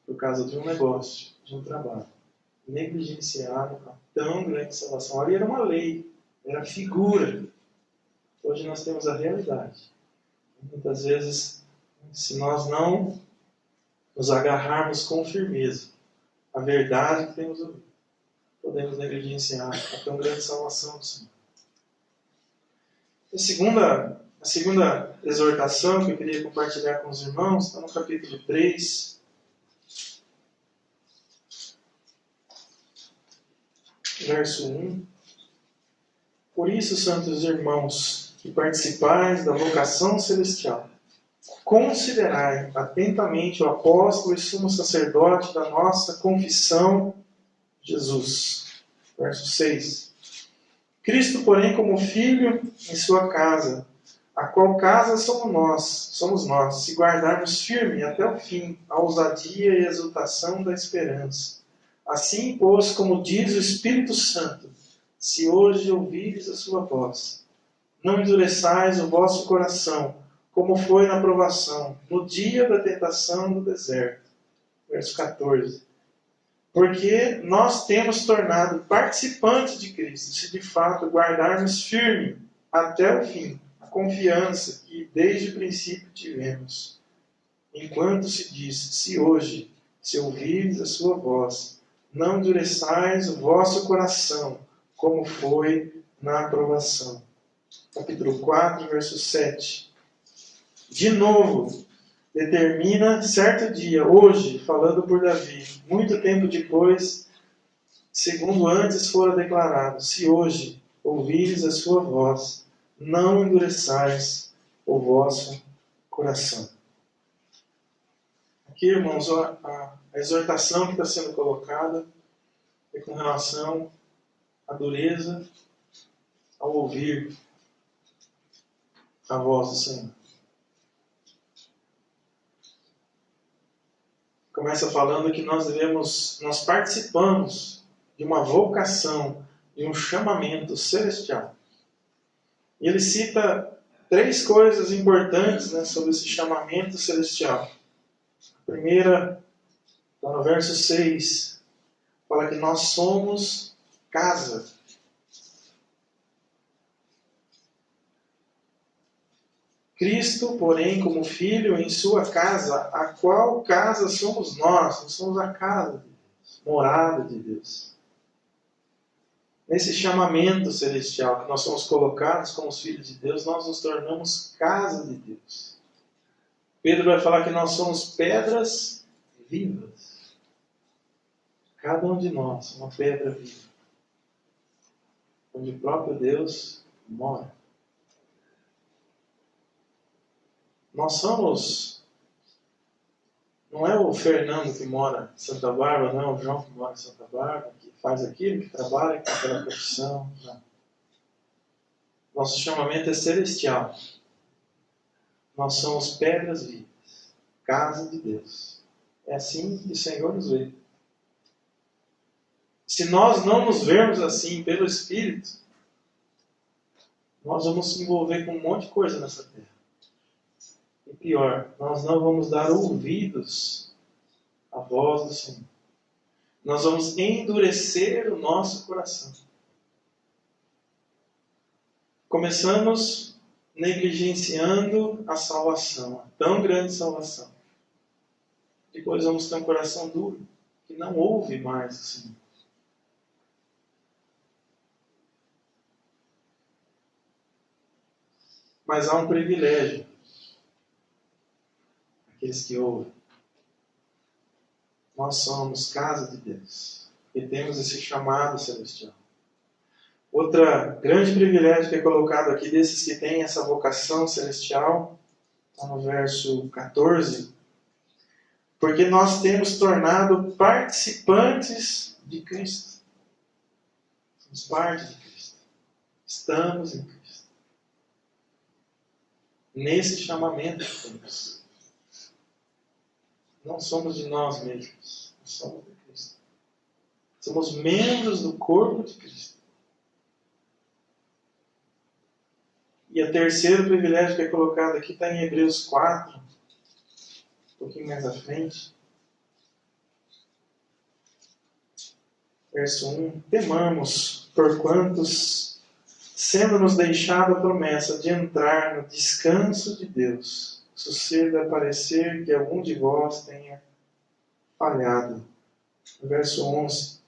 por causa de um negócio, de um trabalho. Negligenciaram a tão grande salvação. Ali era uma lei, era figura. Hoje nós temos a realidade. Muitas vezes, se nós não nos agarrarmos com firmeza à verdade que temos ouvido, podemos negligenciar a tão grande salvação do Senhor. A segunda exortação que eu queria compartilhar com os irmãos está no capítulo 3, verso 1. Por isso, santos irmãos, que participais da vocação celestial, considerai atentamente o apóstolo e sumo sacerdote da nossa confissão, Jesus. Verso 6. Cristo, porém, como filho em sua casa, a qual casa somos nós, se guardarmos firme até o fim a ousadia e a exultação da esperança. Assim, pois, como diz o Espírito Santo, se hoje ouvires a sua voz, não endureçais o vosso coração, como foi na provação, no dia da tentação do deserto. Verso 14. Porque nós temos tornado participantes de Cristo, se de fato guardarmos firme até o fim a confiança que desde o princípio tivemos. Enquanto se diz, se hoje, se ouvires a sua voz, não endureçais o vosso coração, como foi na aprovação. Capítulo 4, verso 7. De novo, determina certo dia, hoje, falando por Davi, muito tempo depois, segundo antes fora declarado, se hoje ouvires a sua voz, não endureçais o vosso coração. Aqui, irmãos, a exortação que está sendo colocada é com relação à dureza ao ouvir a voz do Senhor. Começa falando que nós participamos de uma vocação, de um chamamento celestial. E ele cita 3 coisas importantes, né, sobre esse chamamento celestial. A primeira, está no verso 6, fala que nós somos casa. Cristo, porém, como filho em sua casa, a qual casa somos nós somos a casa de Deus, morada de Deus. Nesse chamamento celestial que nós somos colocados como os filhos de Deus, nós nos tornamos casa de Deus. Pedro vai falar que nós somos pedras vivas. Cada um de nós, uma pedra viva, onde o próprio Deus mora. Nós somos, não é o Fernando que mora em Santa Bárbara, não é o João que mora em Santa Bárbara, que faz aquilo, que trabalha com aquela profissão. Não. Nosso chamamento é celestial. Nós somos pedras vivas, casa de Deus. É assim que o Senhor nos vê. Se nós não nos vermos assim pelo Espírito, nós vamos se envolver com um monte de coisa nessa terra. E pior, nós não vamos dar ouvidos à voz do Senhor. Nós vamos endurecer o nosso coração. Começamos negligenciando a salvação, a tão grande salvação. Depois vamos ter um coração duro, que não ouve mais o Senhor. Mas há um privilégio. Aqueles que ouvem. Nós somos casa de Deus. E temos esse chamado celestial. Outro grande privilégio que é colocado aqui desses que têm essa vocação celestial, está no verso 14. Porque nós temos tornado participantes de Cristo. Somos parte de Cristo. Estamos em Cristo. Nesse chamamento que temos. não somos de nós mesmos, nós somos de Cristo. Somos membros do corpo de Cristo. E o terceiro privilégio que é colocado aqui está em Hebreus 4, um pouquinho mais à frente. Verso 1. Temamos, porquantos, sendo-nos deixada a promessa de entrar no descanso de Deus, sucede a parecer que algum de vós tenha falhado. Verso 11.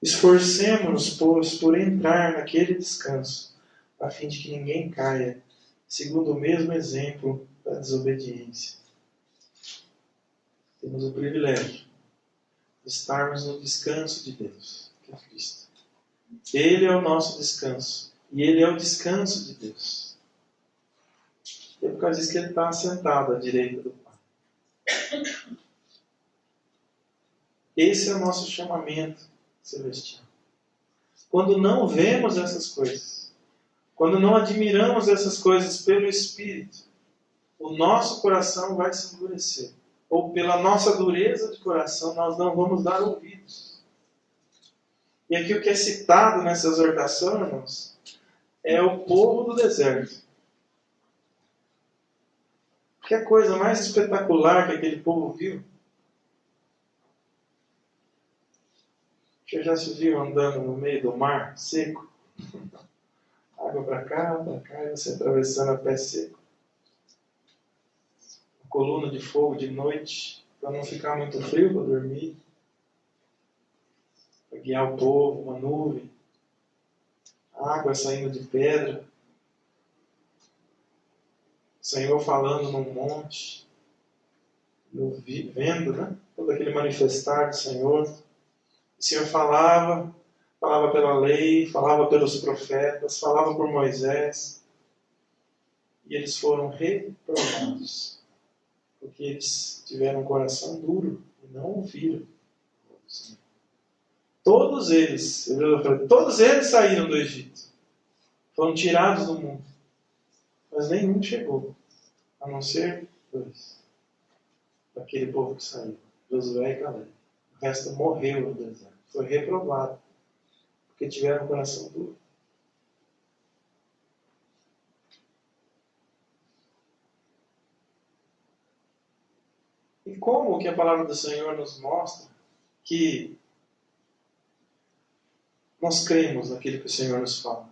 Esforcemo-nos, pois, por entrar naquele descanso, a fim de que ninguém caia, segundo o mesmo exemplo da desobediência. Temos o privilégio de estarmos no descanso de Deus, que é Cristo. Ele é o nosso descanso, e Ele é o descanso de Deus. E é por causa disso que Ele está sentado à direita do Pai. Esse é o nosso chamamento celestial. Quando não vemos essas coisas, quando não admiramos essas coisas pelo Espírito, o nosso coração vai se endurecer. Ou pela nossa dureza de coração, nós não vamos dar ouvidos. E aqui o que é citado nessa exortação, irmãos, é o povo do deserto. Que a coisa mais espetacular que aquele povo viu? Você já se viu andando no meio do mar, seco? Água para cá, e você atravessando a pé seco. Uma coluna de fogo de noite, para não ficar muito frio para dormir. Para guiar o povo, uma nuvem. Água saindo de pedra. O Senhor falando num monte. Vendo, né? Todo aquele manifestar do Senhor. O Senhor falava pela lei, falava pelos profetas, falava por Moisés. E eles foram reprovados. Porque eles tiveram um coração duro e não ouviram. Todos eles saíram do Egito. Foram tirados do mundo. Mas nenhum chegou. A não ser dois. Daquele povo que saiu. Josué e Caleb. O resto morreu no deserto. Foi reprovado. Porque tiveram um coração duro. E como que a palavra do Senhor nos mostra que nós cremos naquilo que o Senhor nos fala?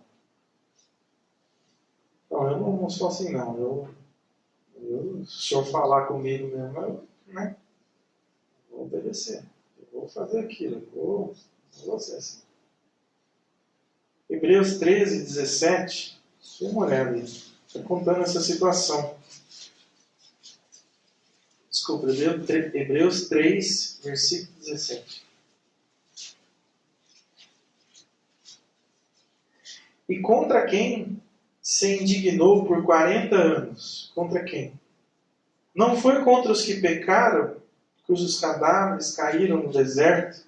Não, eu não sou assim não. Se o Senhor falar comigo mesmo, né? Vou obedecer. Eu vou fazer aquilo. Eu vou ser assim. Hebreus 13, 17. Dê uma olhada aí. Está contando essa situação. Desculpa, Hebreus 3, versículo 17. E contra quem se indignou por 40 anos? Contra quem? Não foi contra os que pecaram, cujos cadáveres caíram no deserto?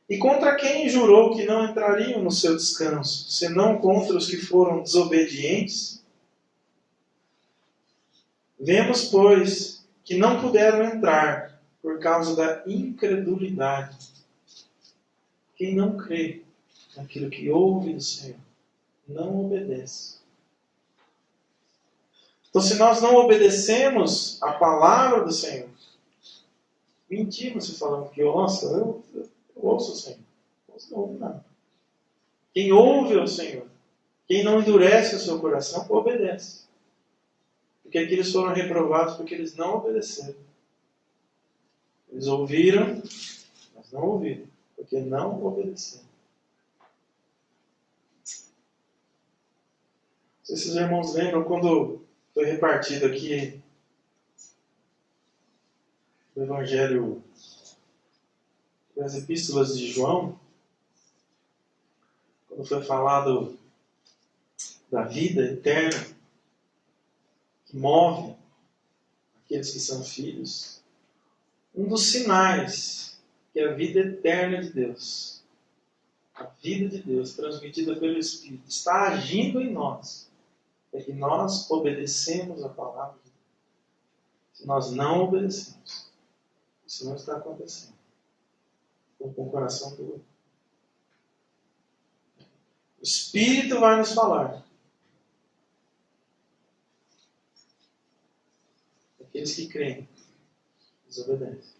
E contra quem jurou que não entrariam no seu descanso, senão contra os que foram desobedientes? Vemos, pois, que não puderam entrar por causa da incredulidade. Quem não crê naquilo que ouve do Senhor, não obedece. Então, se nós não obedecemos a palavra do Senhor, mentimos se falamos que, nossa, eu ouço o Senhor. Você não ouve nada. Quem ouve o Senhor, quem não endurece o seu coração, obedece. Porque aqui eles foram reprovados porque eles não obedeceram. Eles ouviram, mas não ouviram, porque não obedeceram. Não sei se os irmãos lembram quando foi repartido aqui o Evangelho, as epístolas de João, quando foi falado da vida eterna que move aqueles que são filhos, um dos sinais que a vida eterna de Deus, a vida de Deus transmitida pelo Espírito, está agindo em nós, é que nós obedecemos a palavra de Deus. se nós não obedecemos. Isso não está acontecendo. Com o coração duro. O Espírito vai nos falar. Aqueles que creem, desobedecem.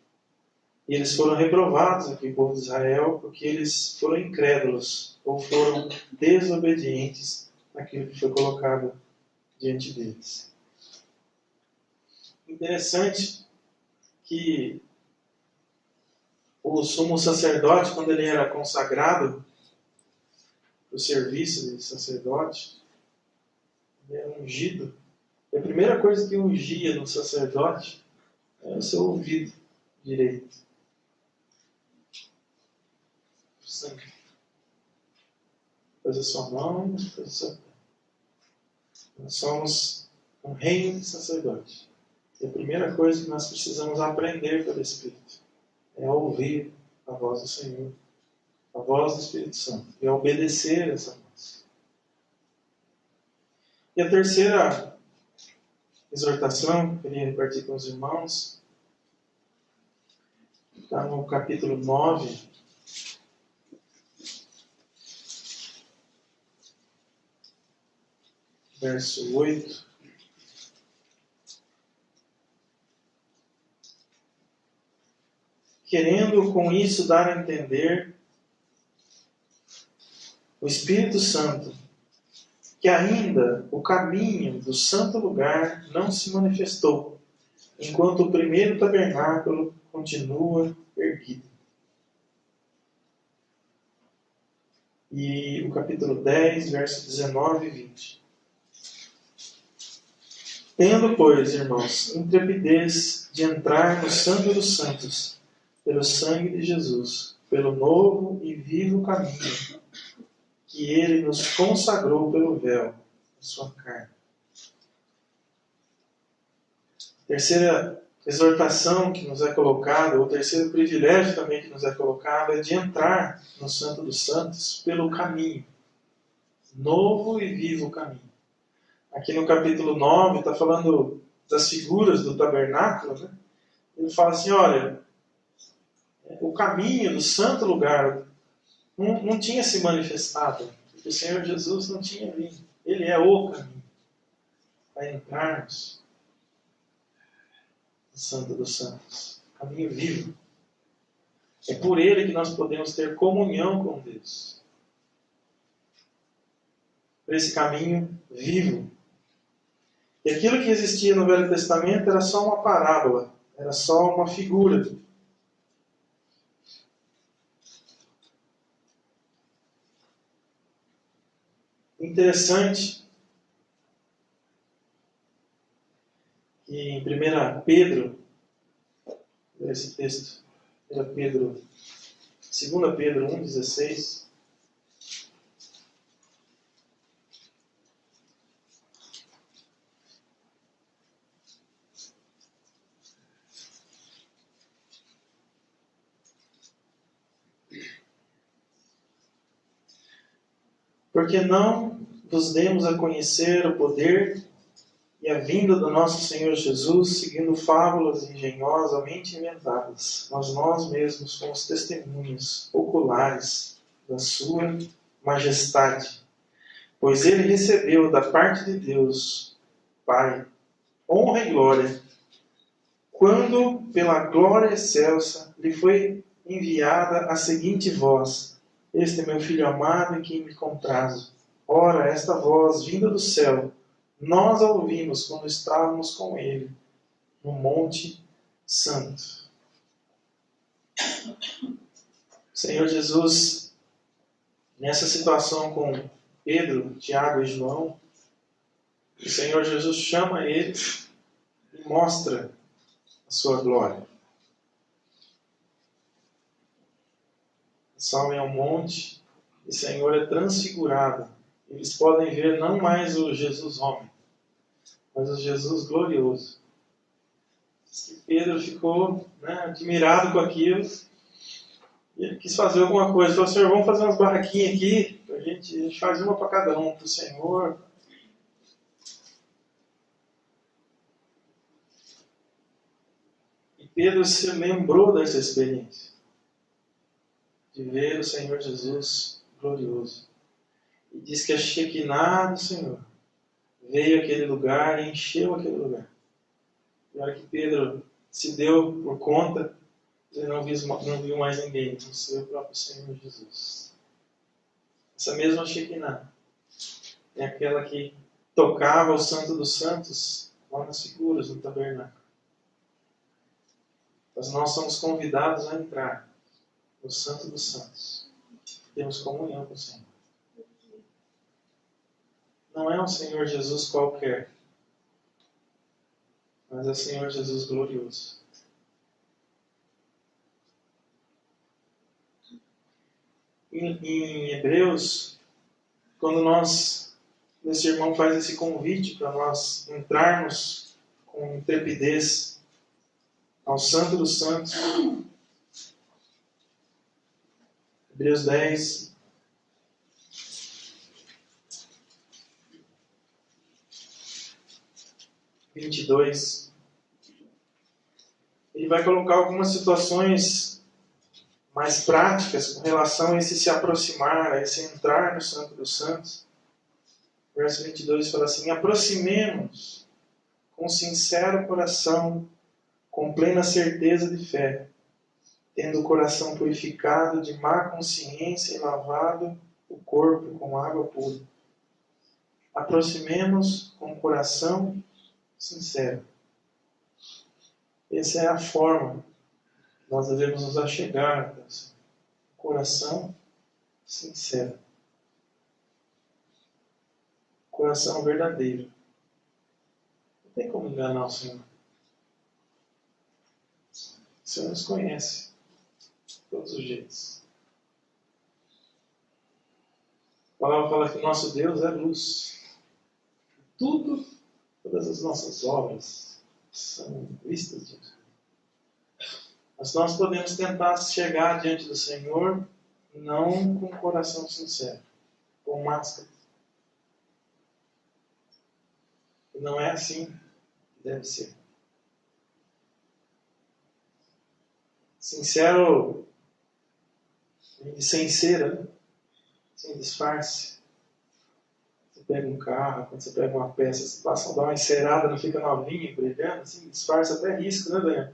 E eles foram reprovados aqui, o povo de Israel, porque eles foram incrédulos ou foram desobedientes naquilo que foi colocado diante deles. Interessante que o sumo sacerdote, quando ele era consagrado para o serviço de sacerdote, ele era ungido. E a primeira coisa que ungia no sacerdote era o seu ouvido direito. Sangue. Depois a sua mão, depois a sua pé. Nós somos um reino de sacerdote. E a primeira coisa que nós precisamos aprender pelo Espírito é ouvir a voz do Senhor, a voz do Espírito Santo, e obedecer essa voz. E a terceira exortação que eu queria repartir com os irmãos está no capítulo 9, verso 8. Querendo com isso dar a entender o Espírito Santo que ainda o caminho do santo lugar não se manifestou, enquanto o primeiro tabernáculo continua erguido. E o capítulo 10, versos 19 e 20. Tendo, pois, irmãos, intrepidez de entrar no Santo dos Santos, pelo sangue de Jesus, pelo novo e vivo caminho que Ele nos consagrou pelo véu da sua carne. Terceira exortação que nos é colocada, ou terceiro privilégio também que nos é colocado, é de entrar no Santo dos Santos pelo caminho. Novo e vivo caminho. Aqui no capítulo 9, está falando das figuras do tabernáculo, né? Ele fala assim, olha, o caminho do santo lugar não tinha se manifestado, porque o Senhor Jesus não tinha vindo. Ele é o caminho para entrarmos no Santo dos Santos, caminho vivo. É por ele que nós podemos ter comunhão com Deus. Por esse caminho vivo. E aquilo que existia no Velho Testamento era só uma parábola, era só uma figura. Interessante que em 1 Pedro, esse texto, 2 Pedro 1,16, porque não vos demos a conhecer o poder e a vinda do nosso Senhor Jesus, seguindo fábulas engenhosamente inventadas, mas nós mesmos somos testemunhas oculares da sua majestade. Pois ele recebeu da parte de Deus, Pai, honra e glória, quando pela glória excelsa lhe foi enviada a seguinte voz: Este é meu Filho amado em quem me comprazo. Ora, esta voz vinda do céu, nós a ouvimos quando estávamos com ele no Monte Santo. O Senhor Jesus, nessa situação com Pedro, Tiago e João, o Senhor Jesus chama eles e mostra a sua glória. Sobem ao monte e o Senhor é transfigurado. Eles podem ver não mais o Jesus homem, mas o Jesus glorioso. Diz que Pedro ficou admirado com aquilo e ele quis fazer alguma coisa. Ele falou: Senhor, vamos fazer umas barraquinhas aqui, a gente faz uma para cada um, para o Senhor. Pedro se lembrou dessa experiência, de ver o Senhor Jesus glorioso. E diz que a Shekinah do Senhor veio àquele lugar e encheu aquele lugar. E a hora que Pedro se deu por conta, ele não viu mais ninguém, não ser o próprio Senhor Jesus. Essa mesma Shekinah é aquela que tocava o Santo dos Santos lá nas figuras do tabernáculo. Mas nós somos convidados a entrar no Santo dos Santos. Temos comunhão com o Senhor. Não é um Senhor Jesus qualquer, mas é o Senhor Jesus glorioso. Em Hebreus, quando esse irmão faz esse convite para nós entrarmos com intrepidez ao Santo dos Santos, Hebreus 10, (22), ele vai colocar algumas situações mais práticas com relação a esse se aproximar, a esse entrar no Santo dos Santos. Verso 22 fala assim: aproximemo-nos com sincero coração, com plena certeza de fé, tendo o coração purificado de má consciência e lavado o corpo com água pura. Aproximemo-nos com o coração sincero. Essa é a forma que nós devemos nos achegar a Deus. Coração sincero. Coração verdadeiro. Não tem como enganar o Senhor. O Senhor nos conhece de todos os jeitos. A palavra fala que o nosso Deus é luz. Todas as nossas obras são vistas diante. Mas nós podemos tentar chegar diante do Senhor não com coração sincero, com máscara. E não é assim que deve ser. Sincero e sem cera, né? Sem disfarce. Você pega um carro, quando você pega uma peça, você passa a dar uma encerada, não fica novinho, brilhando, assim, disfarça até risco, né, Daniel?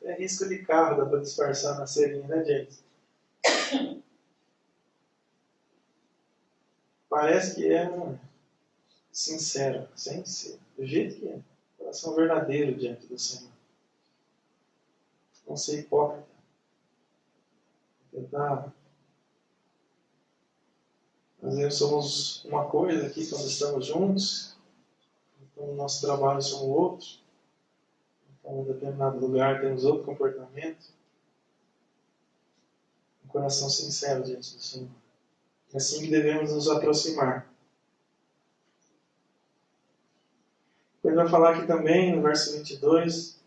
É risco de carro, dá para disfarçar na cerinha, né, gente? Parece que é sincero, sem ser, do jeito que é. Coração verdadeiro diante do Senhor. Não ser hipócrita. Tentar. Às vezes somos uma coisa aqui quando estamos juntos, então no nosso trabalho somos outro, então em determinado lugar temos outro comportamento. Um coração sincero diante do Senhor. É assim que devemos nos aproximar. Ele vai falar aqui também, no verso 22,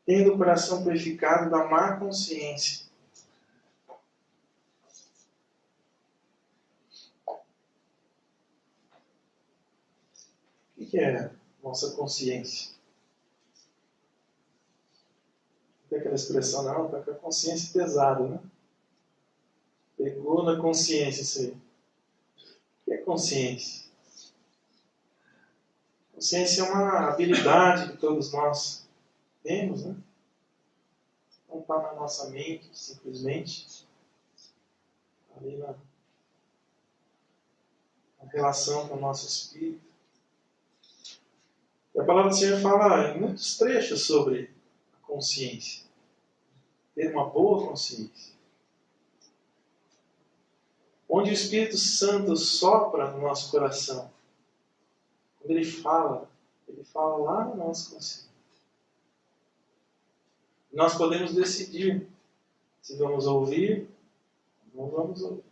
tendo o coração purificado da má consciência. O que é nossa consciência? Tem aquela expressão, não, está com a consciência pesada, né? Pegou na consciência isso aí. O que é consciência? Consciência é uma habilidade que todos nós temos, né? Não está na nossa mente, simplesmente. Ali na relação com o nosso espírito. E a palavra do Senhor fala em muitos trechos sobre a consciência. Ter uma boa consciência. Onde o Espírito Santo sopra no nosso coração. Quando ele fala lá na nossa consciência. Nós podemos decidir se vamos ouvir ou não vamos ouvir.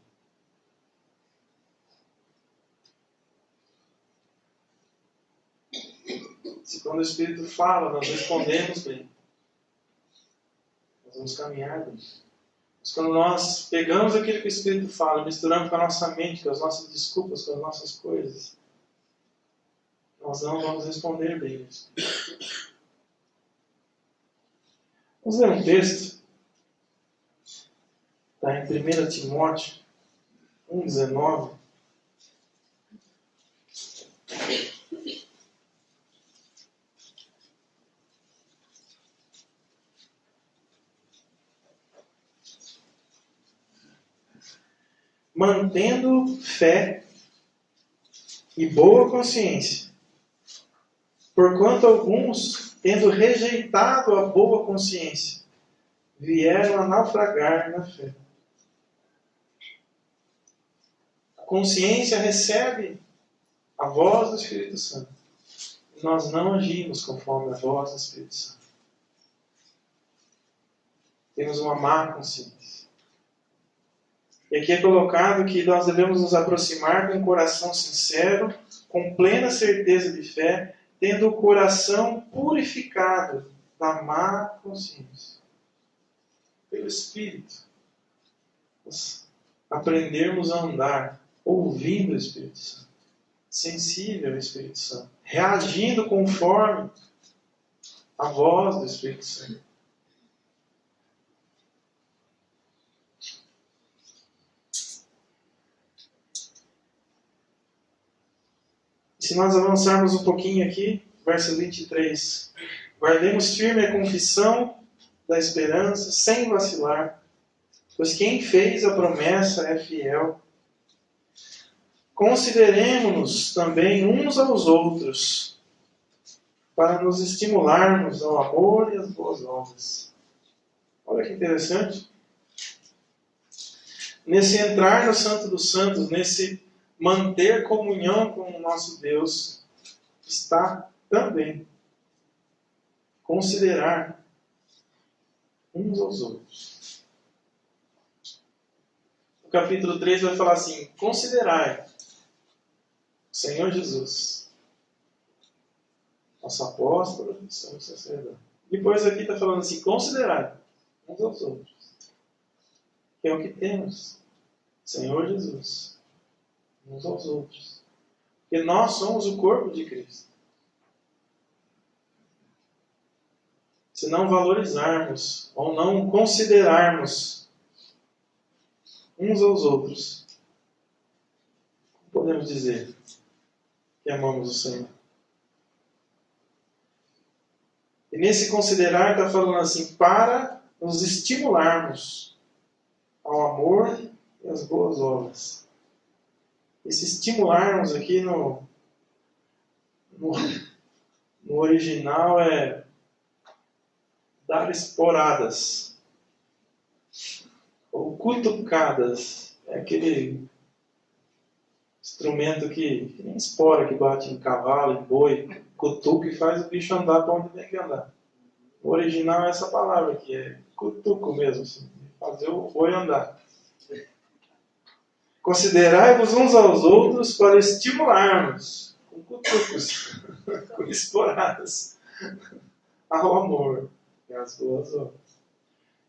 Se quando o Espírito fala, nós respondemos bem. Nós vamos caminhar bem. Mas quando nós pegamos aquilo que o Espírito fala, misturamos com a nossa mente, com as nossas desculpas, com as nossas coisas, nós não vamos responder bem. Vamos ler um texto. Está em 1 Timóteo 1,19. Mantendo fé e boa consciência, porquanto alguns, tendo rejeitado a boa consciência, vieram a naufragar na fé. A consciência recebe a voz do Espírito Santo. E nós não agimos conforme a voz do Espírito Santo. Temos uma má consciência. E aqui é colocado que nós devemos nos aproximar com um coração sincero, com plena certeza de fé, tendo o coração purificado da má consciência. Pelo Espírito. Nós aprendermos a andar ouvindo o Espírito Santo, sensível ao Espírito Santo, reagindo conforme a voz do Espírito Santo. Se nós avançarmos um pouquinho aqui, verso 23. Guardemos firme a confissão da esperança, sem vacilar, pois quem fez a promessa é fiel. Consideremo-nos também uns aos outros, para nos estimularmos ao amor e às boas obras. Olha que interessante. Nesse entrar no Santo dos Santos, nesse manter comunhão com o nosso Deus, está também considerar uns aos outros. O capítulo 3 vai falar assim: considerai o Senhor Jesus, nosso apóstolo e sumo sacerdote. Depois aqui está falando assim: considerai uns aos outros, que é o que temos, Senhor Jesus, uns aos outros. Porque nós somos o corpo de Cristo. Se não valorizarmos ou não considerarmos uns aos outros, podemos dizer que amamos o Senhor. E nesse considerar está falando assim, para nos estimularmos ao amor e às boas obras. Esse estimularmos aqui no original é dar esporadas ou cutucadas. É aquele instrumento que nem espora, que bate em cavalo, em boi, cutuca e faz o bicho andar para onde tem que andar. O original é essa palavra aqui, é cutuco mesmo, assim, fazer o boi andar. Considerai-vos uns aos outros para estimularmos, com cutucos, com esporadas, ao amor e às boas obras.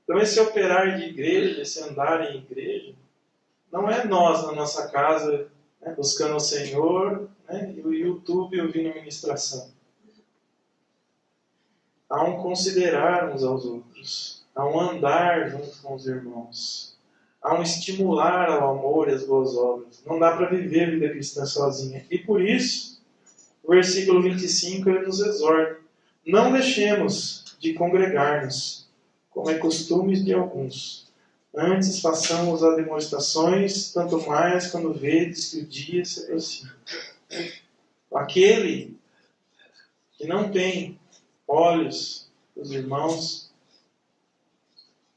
Então esse operar de igreja, esse andar em igreja, não é nós na nossa casa, né, buscando o Senhor, né, e o YouTube ouvindo ministração. Há um considerar uns aos outros, há um andar junto com os irmãos. Há um estimular ao amor e às boas obras. Não dá para viver a vida cristã sozinha. E por isso, o versículo 25, ele nos exorta. Não deixemos de congregar-nos, como é costume de alguns. Antes façamos as demonstrações, tanto mais quando vedes que o dia se aproxima. Aquele que não tem olhos dos irmãos,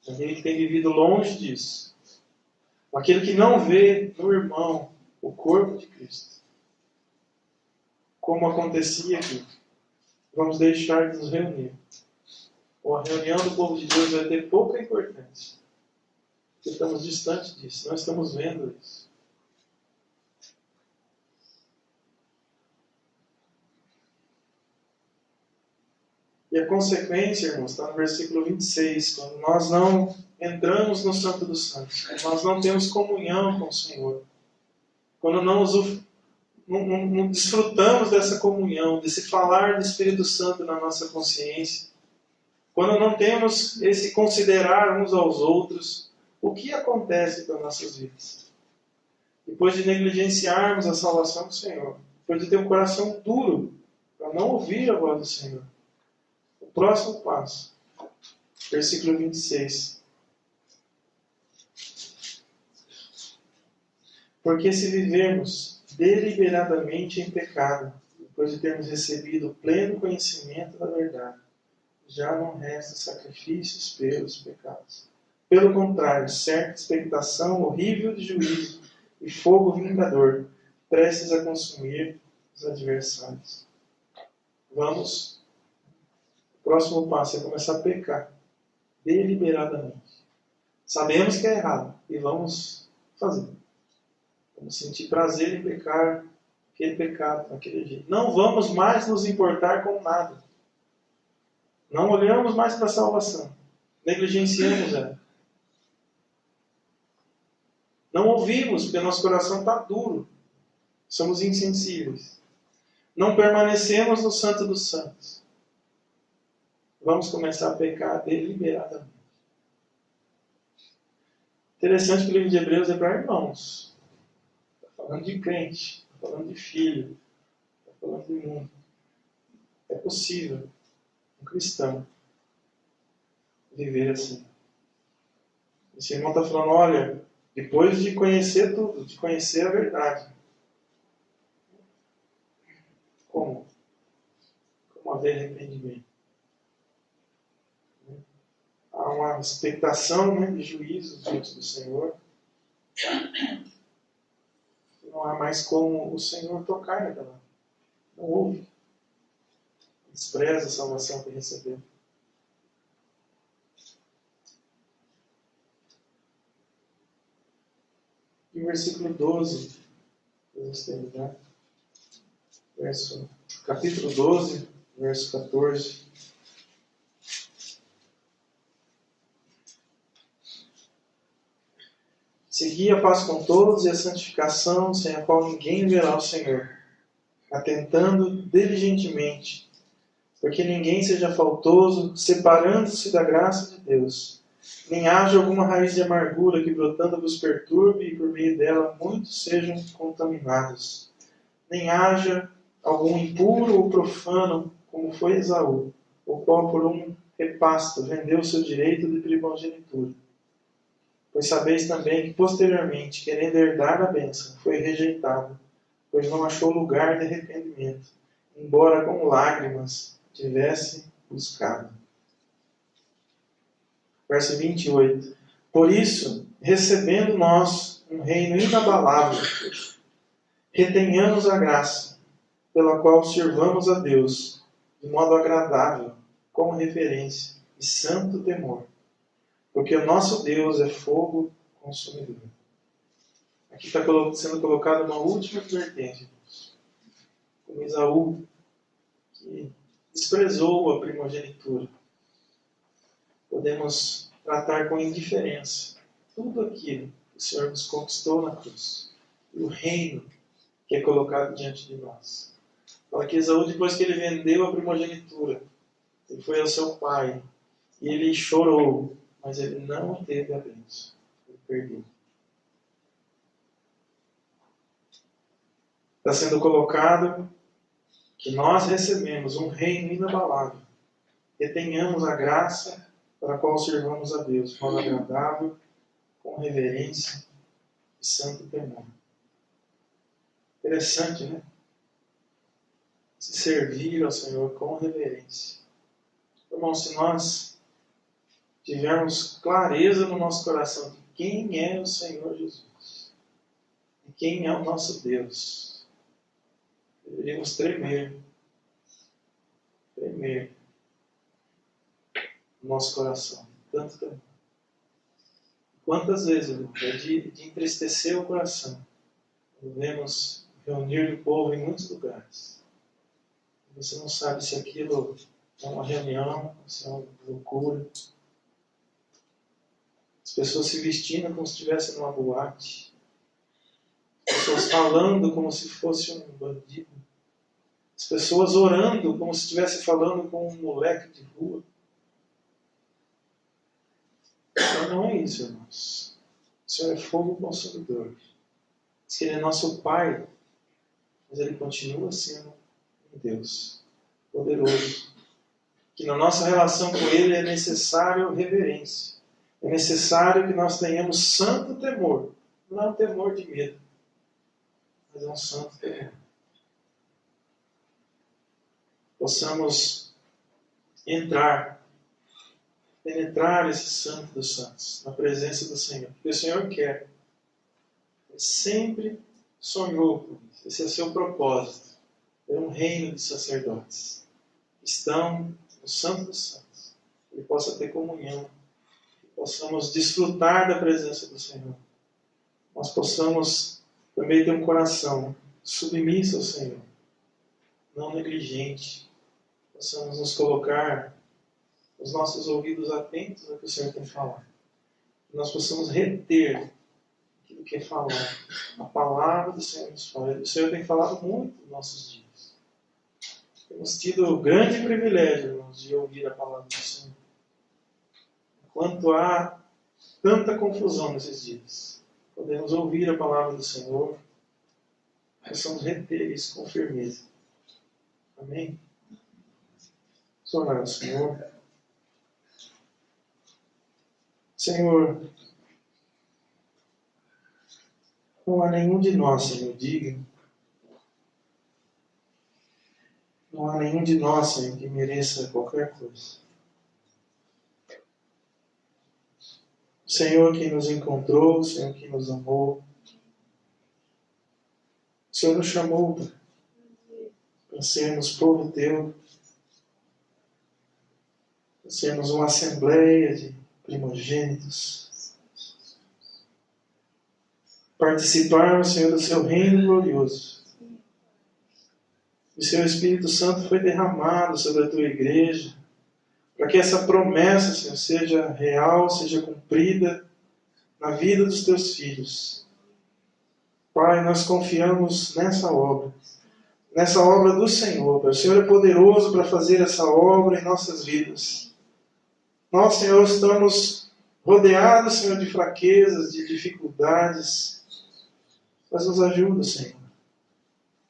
aquele que tem vivido longe disso, aquele que não vê no irmão o corpo de Cristo, como acontecia aqui, vamos deixar de nos reunir. Ou a reunião do povo de Deus vai ter pouca importância, porque estamos distantes disso, não estamos vendo isso. E a consequência, irmãos, está no versículo 26, quando nós não entramos no Santo dos Santos, quando nós não temos comunhão com o Senhor, quando não desfrutamos dessa comunhão, desse falar do Espírito Santo na nossa consciência, quando não temos esse considerar uns aos outros, o que acontece com as nossas vidas? Depois de negligenciarmos a salvação do Senhor, depois de ter um coração duro para não ouvir a voz do Senhor, o próximo passo, versículo 26. Porque se vivermos deliberadamente em pecado, depois de termos recebido o pleno conhecimento da verdade, já não resta sacrifícios pelos pecados. Pelo contrário, certa expectação horrível de juízo e fogo vingador, prestes a consumir os adversários. O próximo passo é começar a pecar deliberadamente. Sabemos que é errado e vamos fazer. Vamos sentir prazer em pecar aquele pecado, daquele jeito. Não vamos mais nos importar com nada. Não olhamos mais para a salvação. Negligenciamos ela. Não ouvimos, porque nosso coração está duro. Somos insensíveis. Não permanecemos no Santo dos Santos. Vamos começar a pecar deliberadamente. Interessante que o livro de Hebreus é para irmãos. Está falando de crente. Está falando de filho. Está falando de mundo. É possível um cristão viver assim. Esse irmão está falando, olha, depois de conhecer tudo, de conhecer a verdade, como haver arrependimento? Há uma expectação, de juízo diante do Senhor. Não há mais como o Senhor tocar naquela. Não ouve. Despreza a salvação que recebeu. E o versículo 12, vamos terminar. Capítulo 12, verso 14. Segui a paz com todos e a santificação, sem a qual ninguém verá o Senhor, atentando diligentemente, porque ninguém seja faltoso, separando-se da graça de Deus, nem haja alguma raiz de amargura que brotando vos perturbe e por meio dela muitos sejam contaminados. Nem haja algum impuro ou profano, como foi Esaú, o qual por um repasto vendeu o seu direito de primogenitura. Pois sabeis também que posteriormente, querendo herdar a bênção, foi rejeitado, pois não achou lugar de arrependimento, embora com lágrimas tivesse buscado. Verso 28. Por isso, recebendo nós um reino inabalável, retenhamos a graça, pela qual sirvamos a Deus, de modo agradável, com reverência e santo temor. Porque o nosso Deus é fogo consumidor. Aqui está sendo colocada uma última advertência. Como Esaú, que desprezou a primogenitura. Podemos tratar com indiferença tudo aquilo que o Senhor nos conquistou na cruz. E o reino que é colocado diante de nós. Fala que Esaú, depois que ele vendeu a primogenitura, ele foi ao seu pai e ele chorou. Mas ele não teve a bênção. Ele perdeu. Está sendo colocado que nós recebemos um reino inabalável. Que tenhamos a graça para a qual servamos a Deus, de modo agradável, com reverência e santo temor. Interessante, né? Se servir ao Senhor com reverência. Irmão, se nós tivermos clareza no nosso coração de quem é o Senhor Jesus e quem é o nosso Deus, deveríamos tremer no nosso coração, tanto temor. Quantas vezes, irmão, é de entristecer o coração, vemos reunir o povo em muitos lugares. Você não sabe se aquilo é uma reunião, se é uma loucura. As pessoas se vestindo como se estivessem numa boate. As pessoas falando como se fosse um bandido. As pessoas orando como se estivesse falando com um moleque de rua. Senhor não é isso, irmãos. O Senhor é fogo consumidor. Diz que Ele é nosso Pai, mas Ele continua sendo um Deus poderoso. Que na nossa relação com Ele é necessário reverência. É necessário que nós tenhamos santo temor. Não é um temor de medo, mas é um santo temor. Possamos penetrar esse santo dos santos, na presença do Senhor. Porque o Senhor quer. Ele sempre sonhou com isso. Esse é o seu propósito. É um reino de sacerdotes. Estão no santo dos santos. Que Ele possa ter comunhão. Que possamos desfrutar da presença do Senhor. Nós possamos também ter um coração submisso ao Senhor. Não negligente. Possamos nos colocar os nossos ouvidos atentos ao que o Senhor tem falado. Que nós possamos reter aquilo que é falar. A palavra do Senhor nos fala. O Senhor tem falado muito nos nossos dias. Temos tido o grande privilégio, irmãos, de ouvir a palavra do Senhor. Enquanto há tanta confusão nesses dias, podemos ouvir a palavra do Senhor. Possamos reter isso com firmeza. Amém? Vamos orar ao Senhor. Senhor, não há nenhum de nós, Senhor, digno. Não há nenhum de nós, Senhor, que mereça qualquer coisa. O Senhor que nos encontrou, o Senhor que nos amou. O Senhor nos chamou para sermos povo teu, para sermos uma assembleia de primogênitos, participarmos, Senhor, do seu reino glorioso. O seu Espírito Santo foi derramado sobre a tua igreja, para que essa promessa, Senhor, seja real, seja cumprida na vida dos teus filhos. Pai, nós confiamos nessa obra do Senhor. Pai. O Senhor é poderoso para fazer essa obra em nossas vidas. Nós, Senhor, estamos rodeados, Senhor, de fraquezas, de dificuldades. Mas nos ajuda, Senhor.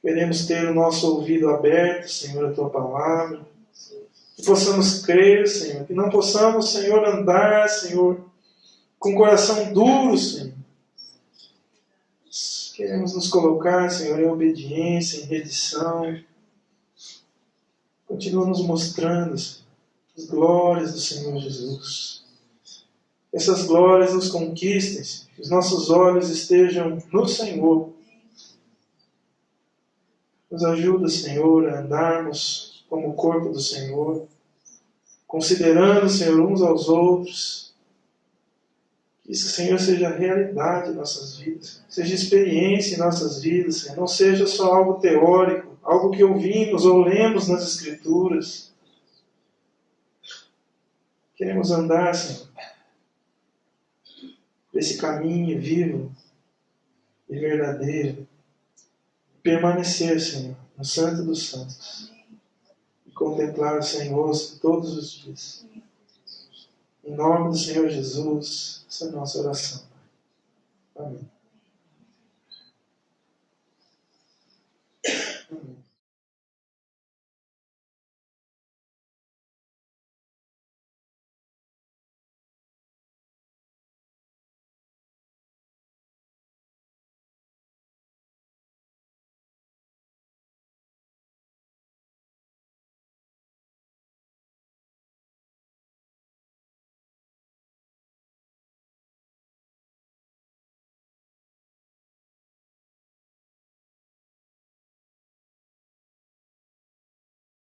Queremos ter o nosso ouvido aberto, Senhor, à tua palavra. Que possamos crer, Senhor. Que não possamos, Senhor, andar, Senhor, com o coração duro, Senhor. Queremos nos colocar, Senhor, em obediência, em rendição. Continua nos mostrando, Senhor, as glórias do Senhor Jesus. Essas glórias nos conquistem, Senhor. Que os nossos olhos estejam no Senhor. Nos ajuda, Senhor, a andarmos como o corpo do Senhor, considerando, Senhor, uns aos outros. Que isso, Senhor, seja realidade em nossas vidas, seja experiência em nossas vidas, Senhor. Não seja só algo teórico, algo que ouvimos ou lemos nas Escrituras. Queremos andar, Senhor, por esse caminho vivo e verdadeiro. Permanecer, Senhor, no Santo dos Santos. E contemplar o Senhor todos os dias. Em nome do Senhor Jesus, essa é a nossa oração. Amém.